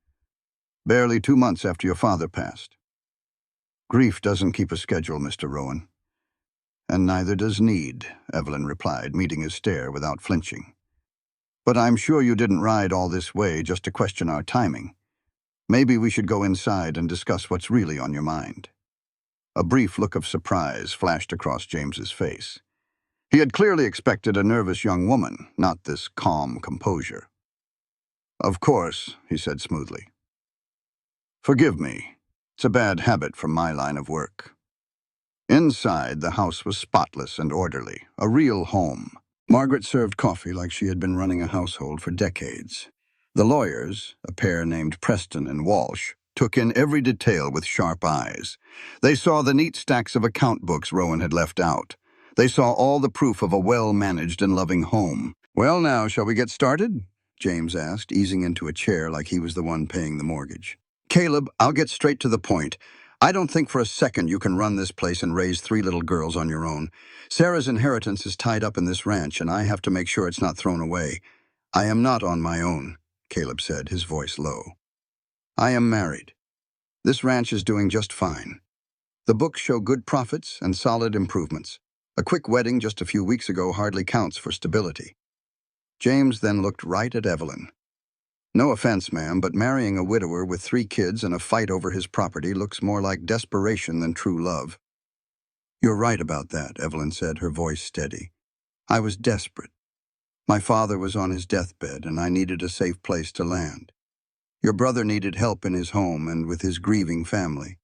Barely 2 months after your father passed." "Grief doesn't keep a schedule, Mr. Rowan." "And neither does need," Evelyn replied, meeting his stare without flinching. "But I'm sure you didn't ride all this way just to question our timing. Maybe we should go inside and discuss what's really on your mind." A brief look of surprise flashed across James's face. He had clearly expected a nervous young woman, not this calm composure. "Of course," he said smoothly. "Forgive me. It's a bad habit from my line of work." Inside, the house was spotless and orderly, a real home. Margaret served coffee like she had been running a household for decades. The lawyers, a pair named Preston and Walsh, took in every detail with sharp eyes. They saw the neat stacks of account books Rowan had left out. They saw all the proof of a well-managed and loving home. "Well now, shall we get started?" James asked, easing into a chair like he was the one paying the mortgage. Caleb, I'll get straight to the point. I don't think for a second you can run this place and raise 3 little girls on your own. Sarah's inheritance is tied up in this ranch, and I have to make sure it's not thrown away. I am not on my own, Caleb said, his voice low. I am married. This ranch is doing just fine. The books show good profits and solid improvements. A quick wedding just a few weeks ago hardly counts for stability. James then looked right at Evelyn. No offense, ma'am, but marrying a widower with 3 kids and a fight over his property looks more like desperation than true love. You're right about that, Evelyn said, her voice steady. I was desperate. My father was on his deathbed, and I needed a safe place to land. Your brother needed help in his home and with his grieving family.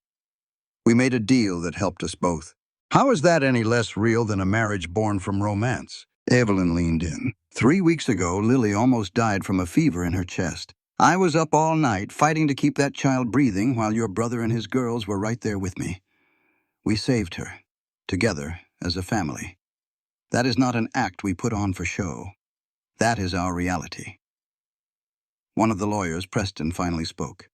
We made a deal that helped us both. How is that any less real than a marriage born from romance? Evelyn leaned in. 3 weeks ago, Lily almost died from a fever in her chest. I was up all night fighting to keep that child breathing while your brother and his girls were right there with me. We saved her, together as a family. That is not an act we put on for show. That is our reality. One of the lawyers, Preston, finally spoke.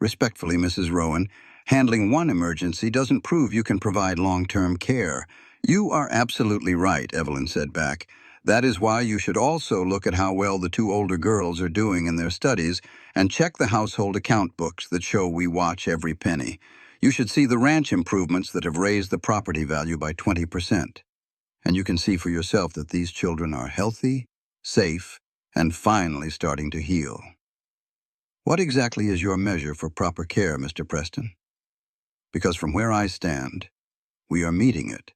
Respectfully, Mrs. Rowan, handling one emergency doesn't prove you can provide long-term care. You are absolutely right, Evelyn said back. That is why you should also look at how well the 2 older girls are doing in their studies and check the household account books that show we watch every penny. You should see the ranch improvements that have raised the property value by 20%. And you can see for yourself that these children are healthy, safe, and finally starting to heal. What exactly is your measure for proper care, Mr. Preston? Because from where I stand, we are meeting it.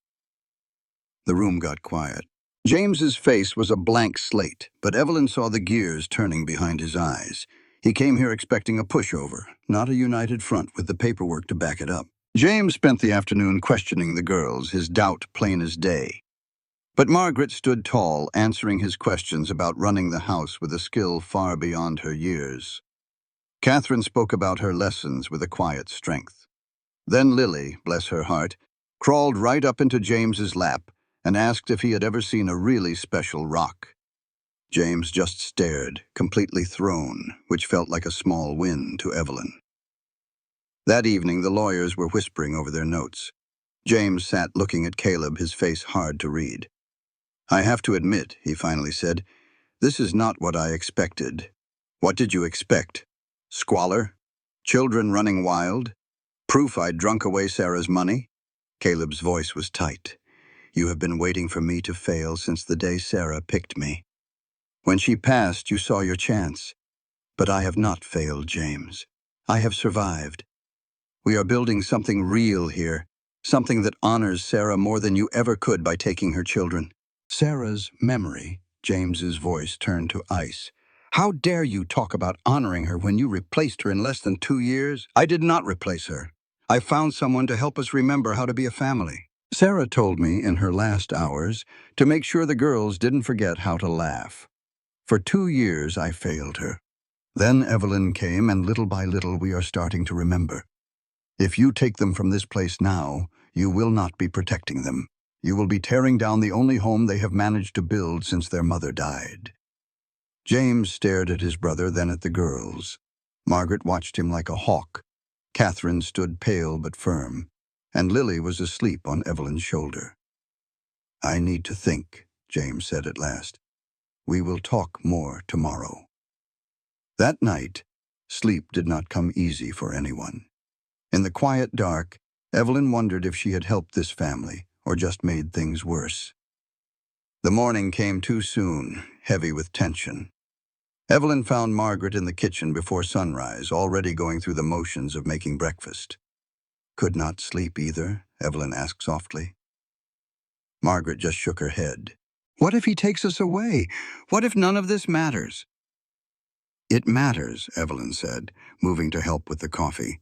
The room got quiet. James's face was a blank slate, but Evelyn saw the gears turning behind his eyes. He came here expecting a pushover, not a united front with the paperwork to back it up. James spent the afternoon questioning the girls, his doubt plain as day. But Margaret stood tall, answering his questions about running the house with a skill far beyond her years. Catherine spoke about her lessons with a quiet strength. Then Lily, bless her heart, crawled right up into James's lap and asked if he had ever seen a really special rock. James just stared, completely thrown, which felt like a small win to Evelyn. That evening, the lawyers were whispering over their notes. James sat looking at Caleb, his face hard to read. I have to admit, he finally said, this is not what I expected. What did you expect? Squalor? Children running wild? Proof I'd drunk away Sarah's money? Caleb's voice was tight. You have been waiting for me to fail since the day Sarah picked me. When she passed, you saw your chance. But I have not failed, James. I have survived. We are building something real here, something that honors Sarah more than you ever could by taking her children. Sarah's memory, James's voice turned to ice. How dare you talk about honoring her when you replaced her in less than 2 years? I did not replace her. I found someone to help us remember how to be a family. Sarah told me in her last hours to make sure the girls didn't forget how to laugh. For 2 years I failed her. Then Evelyn came, and little by little we are starting to remember. If you take them from this place now, you will not be protecting them. You will be tearing down the only home they have managed to build since their mother died. James stared at his brother, then at the girls. Margaret watched him like a hawk. Catherine stood pale but firm, and Lily was asleep on Evelyn's shoulder. I need to think, James said at last. We will talk more tomorrow. That night, sleep did not come easy for anyone. In the quiet dark, Evelyn wondered if she had helped this family or just made things worse. The morning came too soon, heavy with tension. Evelyn found Margaret in the kitchen before sunrise, already going through the motions of making breakfast. Could not sleep either? Evelyn asked softly. Margaret just shook her head. What if he takes us away? What if none of this matters? It matters, Evelyn said, moving to help with the coffee.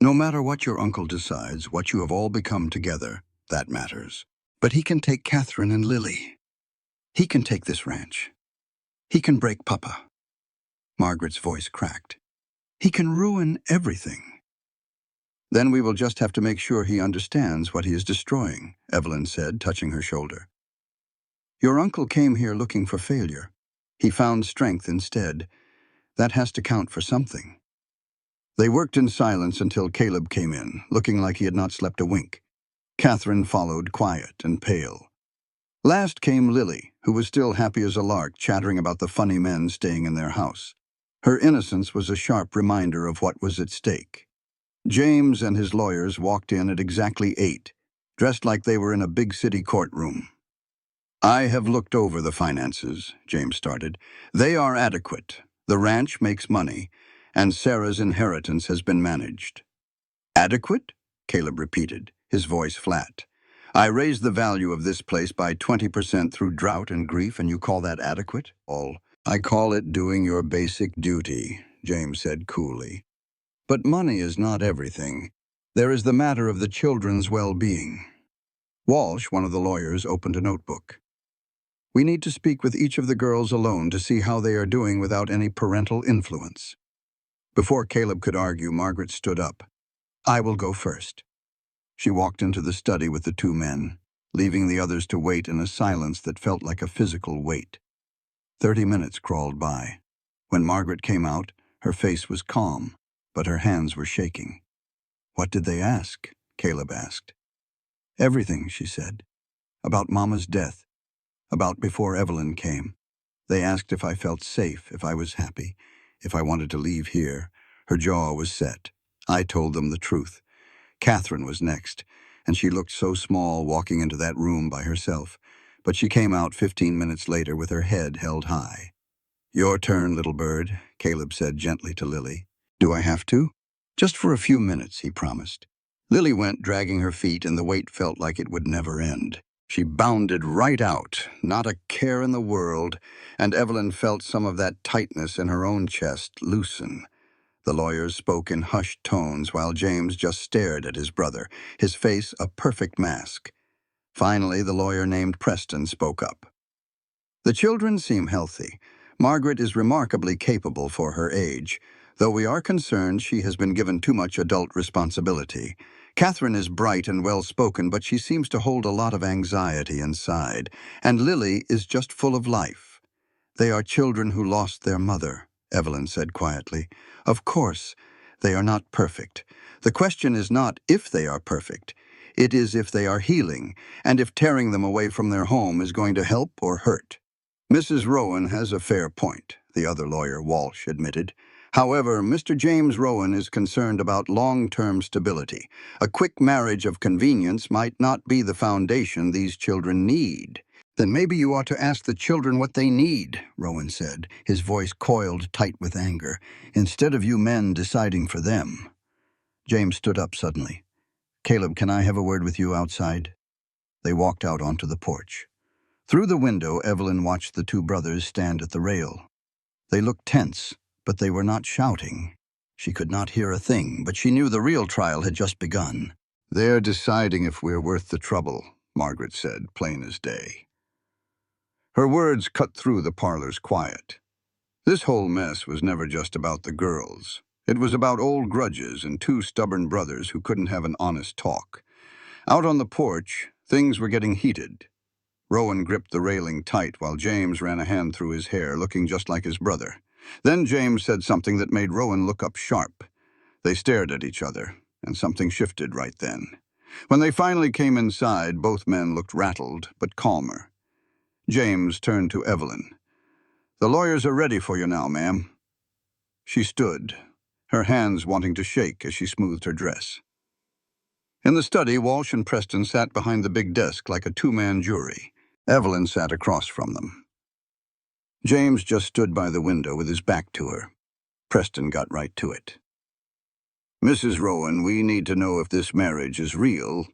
No matter what your uncle decides, what you have all become together, that matters. But he can take Catherine and Lily. He can take this ranch. He can break Papa. Margaret's voice cracked. He can ruin everything. Then we will just have to make sure he understands what he is destroying, Evelyn said, touching her shoulder. Your uncle came here looking for failure. He found strength instead. That has to count for something. They worked in silence until Caleb came in, looking like he had not slept a wink. Catherine followed, quiet and pale. Last came Lily, who was still happy as a lark, chattering about the funny men staying in their house. Her innocence was a sharp reminder of what was at stake. James and his lawyers walked in at exactly 8, dressed like they were in a big city courtroom. "I have looked over the finances," James started. "They are adequate. The ranch makes money, and Sarah's inheritance has been managed." "Adequate?" Caleb repeated, his voice flat. "I raised the value of this place by 20% through drought and grief, and you call that adequate?" "I call it doing your basic duty," James said coolly. "But money is not everything. There is the matter of the children's well-being." Walsh, one of the lawyers, opened a notebook. "We need to speak with each of the girls alone to see how they are doing without any parental influence." Before Caleb could argue, Margaret stood up. "I will go first." She walked into the study with the 2 men, leaving the others to wait in a silence that felt like a physical wait. 30 minutes crawled by. When Margaret came out, her face was calm, but her hands were shaking. "What did they ask?" Caleb asked. "Everything," she said. "About Mama's death. About before Evelyn came. They asked if I felt safe, if I was happy, if I wanted to leave here." Her jaw was set. I told them the truth. Catherine was next, and she looked so small walking into that room by herself, but she came out 15 minutes later with her head held high. "Your turn, little bird," Caleb said gently to Lily. "Do I have to?" "Just for a few minutes," he promised. Lily went, dragging her feet, and the wait felt like it would never end. She bounded right out, not a care in the world, and Evelyn felt some of that tightness in her own chest loosen. The lawyers spoke in hushed tones while James just stared at his brother, his face a perfect mask. Finally, the lawyer named Preston spoke up. "The children seem healthy. Margaret is remarkably capable for her age, though we are concerned she has been given too much adult responsibility. Catherine is bright and well-spoken, but she seems to hold a lot of anxiety inside, and Lily is just full of life. They are children who lost their mother," Evelyn said quietly. "Of course, they are not perfect. The question is not if they are perfect. It is if they are healing, and if tearing them away from their home is going to help or hurt." "Mrs. Rowan has a fair point," the other lawyer, Walsh, admitted. "However, Mr. James Rowan is concerned about long-term stability. A quick marriage of convenience might not be the foundation these children need." "Then maybe you ought to ask the children what they need," Rowan said, his voice coiled tight with anger, "instead of you men deciding for them." James stood up suddenly. "Caleb, can I have a word with you outside?" They walked out onto the porch. Through the window, Evelyn watched the 2 brothers stand at the rail. They looked tense, but they were not shouting. She could not hear a thing, but she knew the real trial had just begun. "They're deciding if we're worth the trouble," Margaret said, plain as day. Her words cut through the parlor's quiet. This whole mess was never just about the girls. It was about old grudges and 2 stubborn brothers who couldn't have an honest talk. Out on the porch, things were getting heated. Rowan gripped the railing tight while James ran a hand through his hair, looking just like his brother. Then James said something that made Rowan look up sharp. They stared at each other, and something shifted right then. When they finally came inside, both men looked rattled, but calmer. James turned to Evelyn. "The lawyers are ready for you now, ma'am." She stood, her hands wanting to shake as she smoothed her dress. In the study, Walsh and Preston sat behind the big desk like a 2-man jury. Evelyn sat across from them. James just stood by the window with his back to her. Preston got right to it. "Mrs. Rowan, we need to know if this marriage is real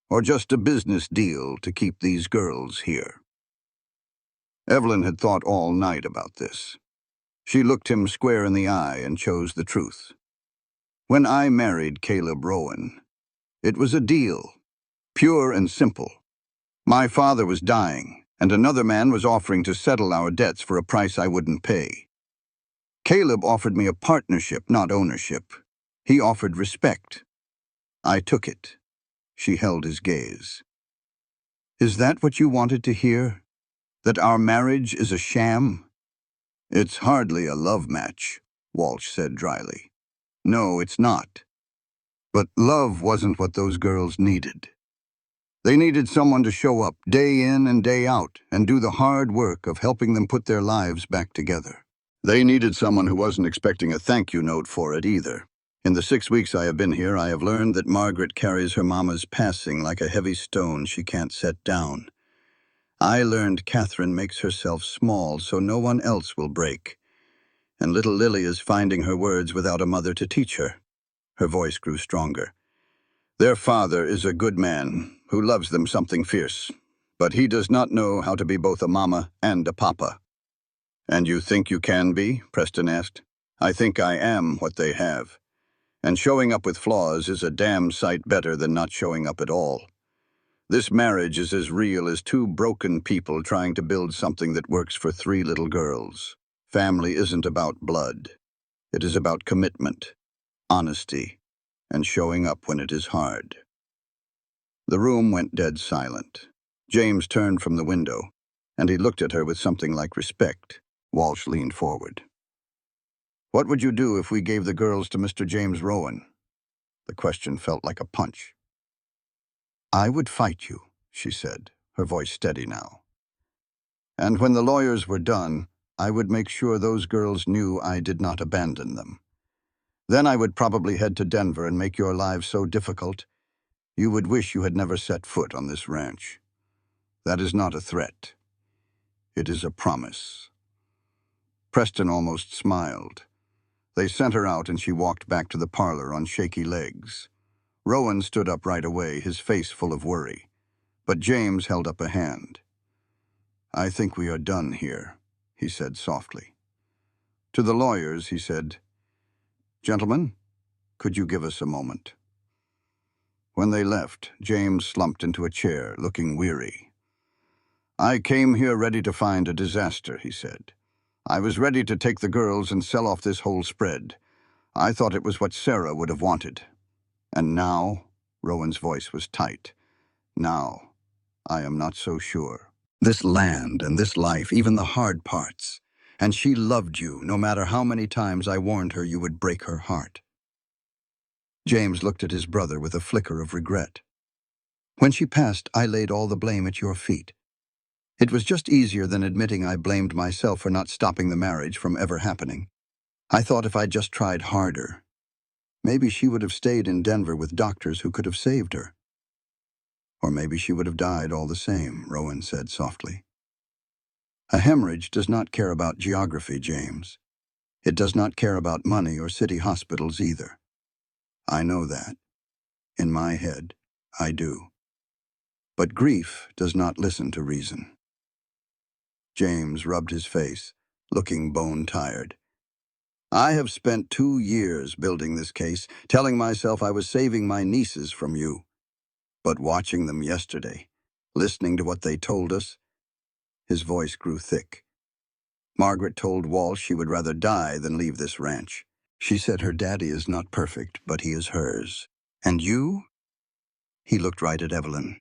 or just a business deal to keep these girls here." Evelyn had thought all night about this. She looked him square in the eye and chose the truth. "When I married Caleb Rowan, it was a deal, pure and simple. My father was dying, and another man was offering to settle our debts for a price I wouldn't pay. Caleb offered me a partnership, not ownership. He offered respect. I took it." She held his gaze. "Is that what you wanted to hear? That our marriage is a sham?" It's hardly a love match, Walsh said dryly. No, it's not. But love wasn't what those girls needed. They needed someone to show up day in and day out and do the hard work of helping them put their lives back together. They needed someone who wasn't expecting a thank you note for it either. In the 6 weeks I have been here, I have learned that Margaret carries her mama's passing like a heavy stone she can't set down. I learned Catherine makes herself small so no one else will break. And little Lily is finding her words without a mother to teach her. Her voice grew stronger. Their father is a good man who loves them something fierce, but he does not know how to be both a mama and a papa. And you think you can be? Preston asked. I think I am what they have. And showing up with flaws is a damn sight better than not showing up at all. This marriage is as real as two broken people trying to build something that works for 3 little girls. Family isn't about blood. It is about commitment, honesty, and showing up when it is hard. The room went dead silent. James turned from the window, and he looked at her with something like respect. Walsh leaned forward. What would you do if we gave the girls to Mr. James Rowan? The question felt like a punch. I would fight you, she said, her voice steady now. And when the lawyers were done, I would make sure those girls knew I did not abandon them. Then I would probably head to Denver and make your lives so difficult, you would wish you had never set foot on this ranch. That is not a threat. It is a promise. Preston almost smiled. They sent her out and she walked back to the parlor on shaky legs. Rowan stood up right away, his face full of worry. But James held up a hand. I think we are done here, he said softly. To the lawyers, he said, Gentlemen, could you give us a moment? When they left, James slumped into a chair, looking weary. I came here ready to find a disaster, he said. I was ready to take the girls and sell off this whole spread. I thought it was what Sarah would have wanted. And now, Rowan's voice was tight, now, I am not so sure. This land and this life, even the hard parts. And she loved you, no matter how many times I warned her you would break her heart. James looked at his brother with a flicker of regret. When she passed, I laid all the blame at your feet. It was just easier than admitting I blamed myself for not stopping the marriage from ever happening. I thought if I'd just tried harder, maybe she would have stayed in Denver with doctors who could have saved her. Or maybe she would have died all the same, Rowan said softly. A hemorrhage does not care about geography, James. It does not care about money or city hospitals either. I know that. In my head, I do. But grief does not listen to reason. James rubbed his face, looking bone-tired. I have spent 2 years building this case, telling myself I was saving my nieces from you. But watching them yesterday, listening to what they told us, his voice grew thick. Margaret told Walsh she would rather die than leave this ranch. She said her daddy is not perfect, but he is hers. And you? He looked right at Evelyn.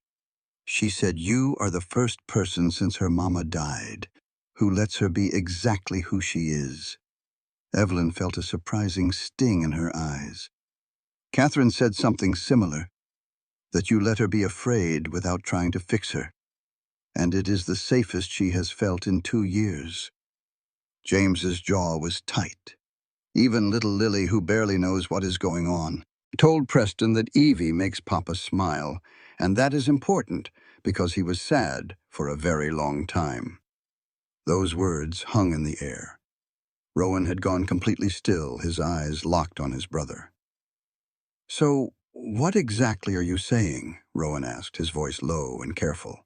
She said you are the first person since her mama died who lets her be exactly who she is. Evelyn felt a surprising sting in her eyes. Catherine said something similar, that you let her be afraid without trying to fix her. And it is the safest she has felt in 2 years. James's jaw was tight. Even little Lily, who barely knows what is going on, told Preston that Evie makes Papa smile, and that is important because he was sad for a very long time. Those words hung in the air. Rowan had gone completely still, his eyes locked on his brother. So, what exactly are you saying? Rowan asked, his voice low and careful.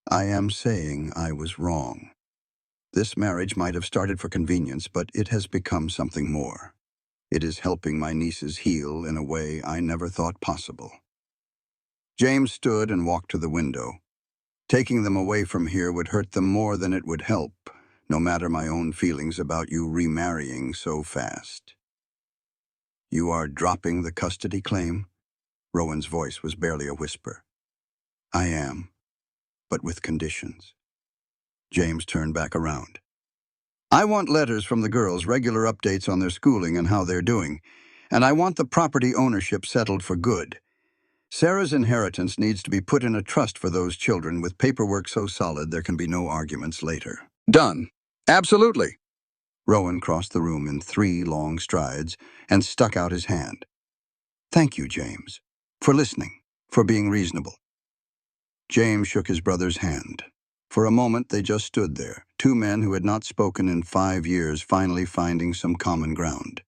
I am saying I was wrong. This marriage might have started for convenience, but it has become something more. It is helping my nieces heal in a way I never thought possible. James stood and walked to the window. Taking them away from here would hurt them more than it would help, no matter my own feelings about you remarrying so fast. You are dropping the custody claim? Rowan's voice was barely a whisper. I am, but with conditions. James turned back around. I want letters from the girls, regular updates on their schooling and how they're doing. And I want the property ownership settled for good. Sarah's inheritance needs to be put in a trust for those children with paperwork so solid there can be no arguments later. Done. Absolutely. Rowan crossed the room in 3 long strides and stuck out his hand. Thank you, James, for listening, for being reasonable. James shook his brother's hand. For a moment they just stood there, 2 men who had not spoken in 5 years finally finding some common ground.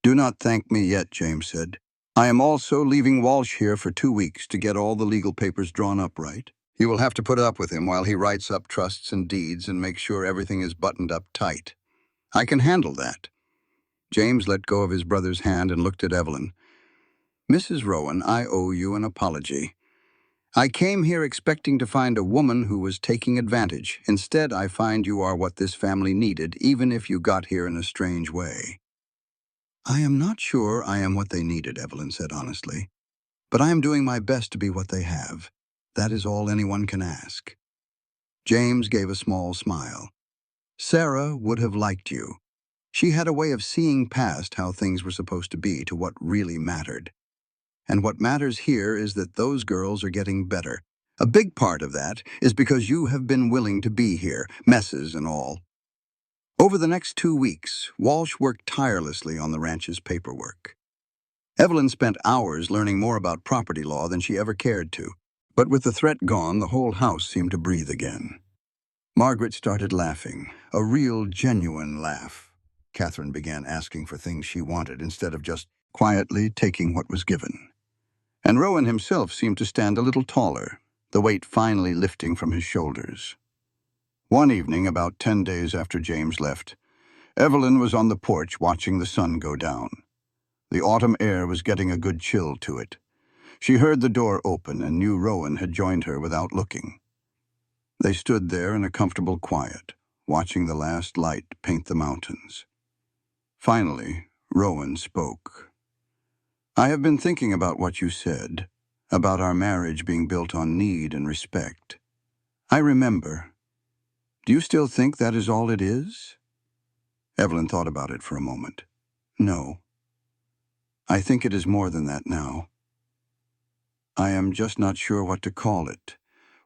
Do not thank me yet, James said. I am also leaving Walsh here for 2 weeks to get all the legal papers drawn up right. You will have to put up with him while he writes up trusts and deeds and make sure everything is buttoned up tight. I can handle that. James let go of his brother's hand and looked at Evelyn. Mrs. Rowan, I owe you an apology. I came here expecting to find a woman who was taking advantage. Instead, I find you are what this family needed, even if you got here in a strange way. I am not sure I am what they needed, Evelyn said honestly. But I am doing my best to be what they have. That is all anyone can ask. James gave a small smile. Sarah would have liked you. She had a way of seeing past how things were supposed to be to what really mattered. And what matters here is that those girls are getting better. A big part of that is because you have been willing to be here, messes and all. Over the next 2 weeks, Walsh worked tirelessly on the ranch's paperwork. Evelyn spent hours learning more about property law than she ever cared to. But with the threat gone, the whole house seemed to breathe again. Margaret started laughing, a real, genuine laugh. Catherine began asking for things she wanted instead of just quietly taking what was given. And Rowan himself seemed to stand a little taller, the weight finally lifting from his shoulders. One evening, about 10 days after James left, Evelyn was on the porch watching the sun go down. The autumn air was getting a good chill to it. She heard the door open and knew Rowan had joined her without looking. They stood there in a comfortable quiet, watching the last light paint the mountains. Finally, Rowan spoke. I have been thinking about what you said, about our marriage being built on need and respect. I remember. Do you still think that is all it is? Evelyn thought about it for a moment. No. I think it is more than that now. I am just not sure what to call it.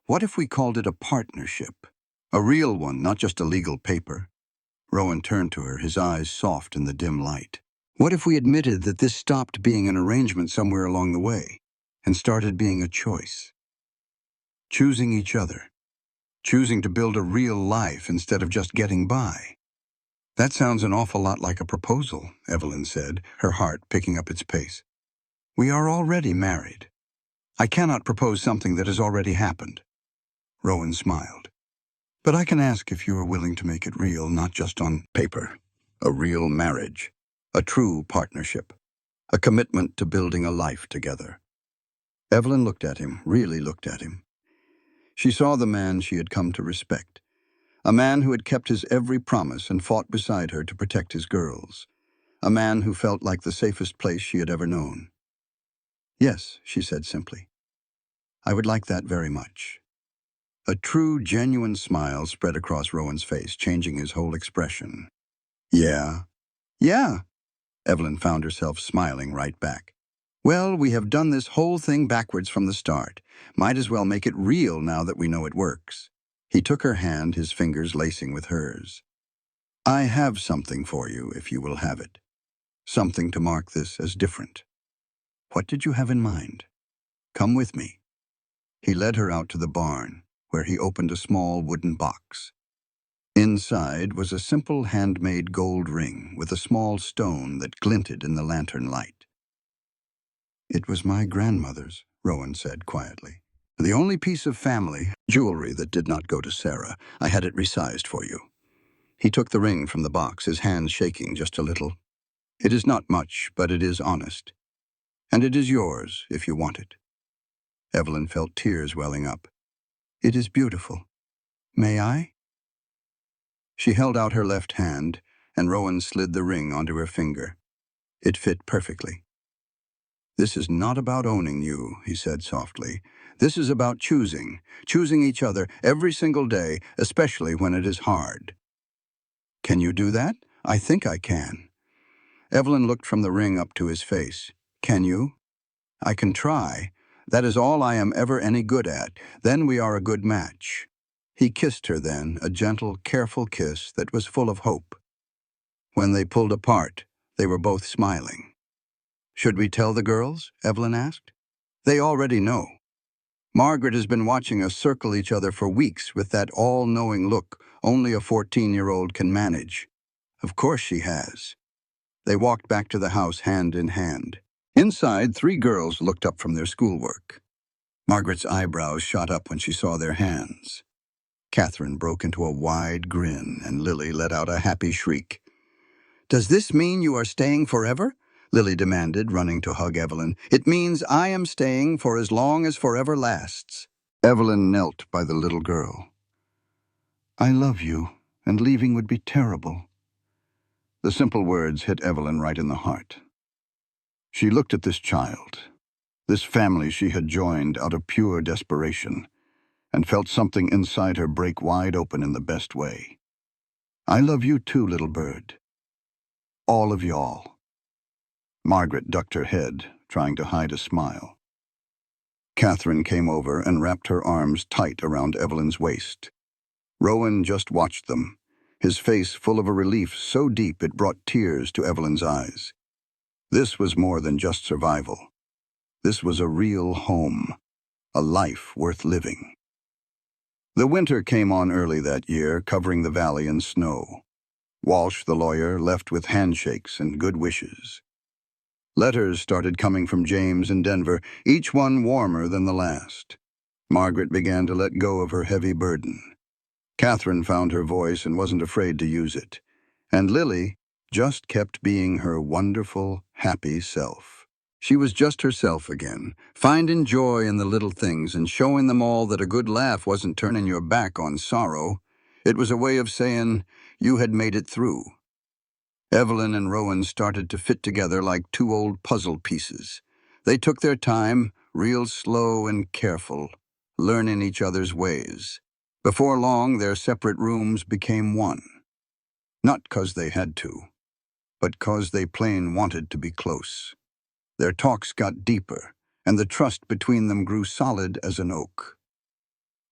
What if we called it a partnership? A real one, not just a legal paper. Rowan turned to her, his eyes soft in the dim light. What if we admitted that this stopped being an arrangement somewhere along the way and started being a choice? Choosing each other. Choosing to build a real life instead of just getting by. That sounds an awful lot like a proposal, Evelyn said, her heart picking up its pace. We are already married. I cannot propose something that has already happened. Rowan smiled. But I can ask if you are willing to make it real, not just on paper. A real marriage. A true partnership. A commitment to building a life together. Evelyn looked at him, really looked at him. She saw the man she had come to respect. A man who had kept his every promise and fought beside her to protect his girls. A man who felt like the safest place she had ever known. Yes, she said simply. I would like that very much. A true, genuine smile spread across Rowan's face, changing his whole expression. Yeah. Yeah. Evelyn found herself smiling right back. Well, we have done this whole thing backwards from the start. Might as well make it real now that we know it works. He took her hand, his fingers lacing with hers. I have something for you, if you will have it. Something to mark this as different. What did you have in mind? Come with me. He led her out to the barn, where he opened a small wooden box. Inside was a simple handmade gold ring with a small stone that glinted in the lantern light. It was my grandmother's, Rowan said quietly. The only piece of family jewelry that did not go to Sarah. I had it resized for you. He took the ring from the box, his hands shaking just a little. It is not much, but it is honest. And it is yours, if you want it. Evelyn felt tears welling up. It is beautiful. May I? She held out her left hand, and Rowan slid the ring onto her finger. It fit perfectly. This is not about owning you, he said softly. This is about choosing each other every single day, especially when it is hard. Can you do that? I think I can. Evelyn looked from the ring up to his face. Can you? I can try. That is all I am ever any good at. Then we are a good match. He kissed her then, a gentle, careful kiss that was full of hope. When they pulled apart, they were both smiling. Should we tell the girls? Evelyn asked. They already know. Margaret has been watching us circle each other for weeks with that all-knowing look only a 14-year-old can manage. Of course she has. They walked back to the house hand in hand. Inside, 3 girls looked up from their schoolwork. Margaret's eyebrows shot up when she saw their hands. Catherine broke into a wide grin, and Lily let out a happy shriek. Does this mean you are staying forever? Lily demanded, running to hug Evelyn. It means I am staying for as long as forever lasts. Evelyn knelt by the little girl. I love you, and leaving would be terrible. The simple words hit Evelyn right in the heart. She looked at this child, this family she had joined out of pure desperation, and felt something inside her break wide open in the best way. I love you too, little bird. All of y'all. Margaret ducked her head, trying to hide a smile. Catherine came over and wrapped her arms tight around Evelyn's waist. Rowan just watched them, his face full of a relief so deep it brought tears to Evelyn's eyes. This was more than just survival. This was a real home, a life worth living. The winter came on early that year, covering the valley in snow. Walsh, the lawyer, left with handshakes and good wishes. Letters started coming from James and Denver, each one warmer than the last. Margaret began to let go of her heavy burden. Catherine found her voice and wasn't afraid to use it. And Lily just kept being her wonderful, happy self. She was just herself again, finding joy in the little things and showing them all that a good laugh wasn't turning your back on sorrow. It was a way of saying you had made it through. Evelyn and Rowan started to fit together like 2 old puzzle pieces. They took their time, real slow and careful, learning each other's ways. Before long, their separate rooms became one. Not 'cause they had to, but 'cause they plain wanted to be close. Their talks got deeper, and the trust between them grew solid as an oak.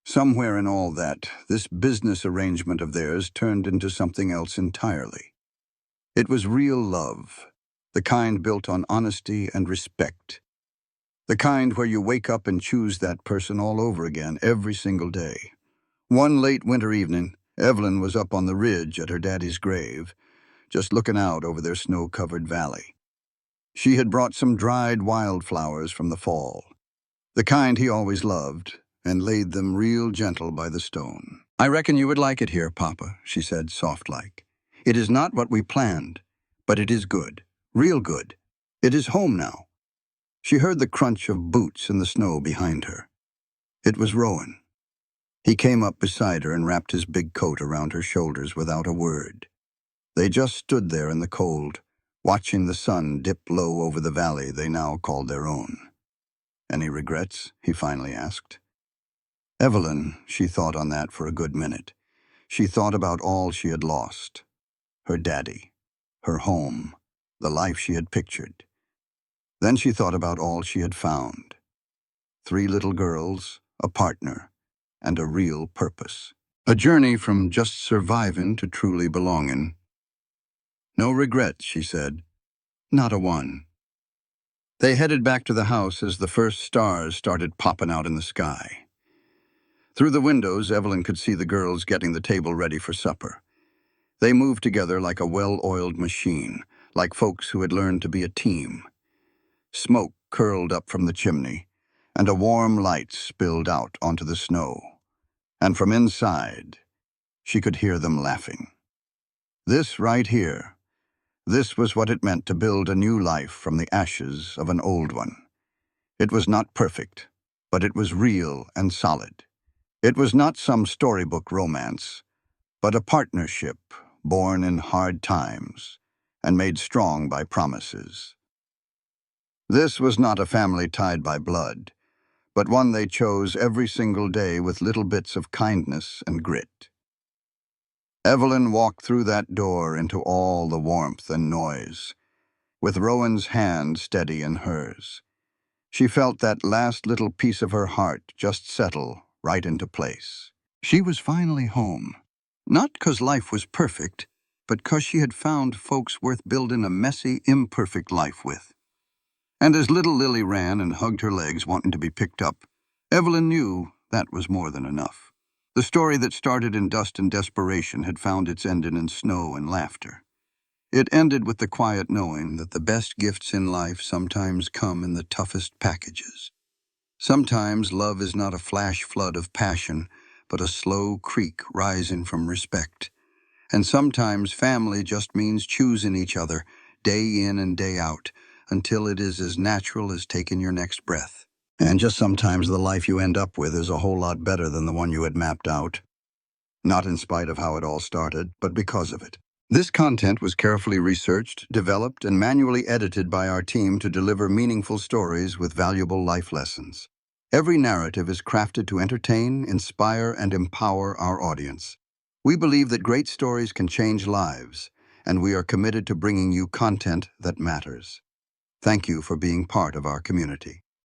Somewhere in all that, this business arrangement of theirs turned into something else entirely. It was real love, the kind built on honesty and respect. The kind where you wake up and choose that person all over again every single day. One late winter evening, Evelyn was up on the ridge at her daddy's grave, just looking out over their snow-covered valley. She had brought some dried wildflowers from the fall, the kind he always loved, and laid them real gentle by the stone. I reckon you would like it here, Papa, she said, soft-like. It is not what we planned, but it is good, real good. It is home now. She heard the crunch of boots in the snow behind her. It was Rowan. He came up beside her and wrapped his big coat around her shoulders without a word. They just stood there in the cold, watching the sun dip low over the valley they now called their own. Any regrets? He finally asked. Evelyn, she thought on that for a good minute. She thought about all she had lost. Her daddy, her home, the life she had pictured. Then she thought about all she had found. 3 little girls, a partner, and a real purpose. A journey from just surviving to truly belonging. No regrets, she said. Not a one. They headed back to the house as the first stars started popping out in the sky. Through the windows, Evelyn could see the girls getting the table ready for supper. They moved together like a well-oiled machine, like folks who had learned to be a team. Smoke curled up from the chimney, and a warm light spilled out onto the snow. And from inside, she could hear them laughing. This right here, this was what it meant to build a new life from the ashes of an old one. It was not perfect, but it was real and solid. It was not some storybook romance, but a partnership born in hard times and made strong by promises. This was not a family tied by blood, but one they chose every single day with little bits of kindness and grit. Evelyn walked through that door into all the warmth and noise, with Rowan's hand steady in hers. She felt that last little piece of her heart just settle right into place. She was finally home. Not 'cause life was perfect, but 'cause she had found folks worth building a messy, imperfect life with. And as little Lily ran and hugged her legs, wanting to be picked up, Evelyn knew that was more than enough. The story that started in dust and desperation had found its ending in snow and laughter. It ended with the quiet knowing that the best gifts in life sometimes come in the toughest packages. Sometimes love is not a flash flood of passion, but a slow creek rising from respect. And sometimes family just means choosing each other, day in and day out, until it is as natural as taking your next breath. And just sometimes the life you end up with is a whole lot better than the one you had mapped out. Not in spite of how it all started, but because of it. This content was carefully researched, developed, and manually edited by our team to deliver meaningful stories with valuable life lessons. Every narrative is crafted to entertain, inspire, and empower our audience. We believe that great stories can change lives, and we are committed to bringing you content that matters. Thank you for being part of our community.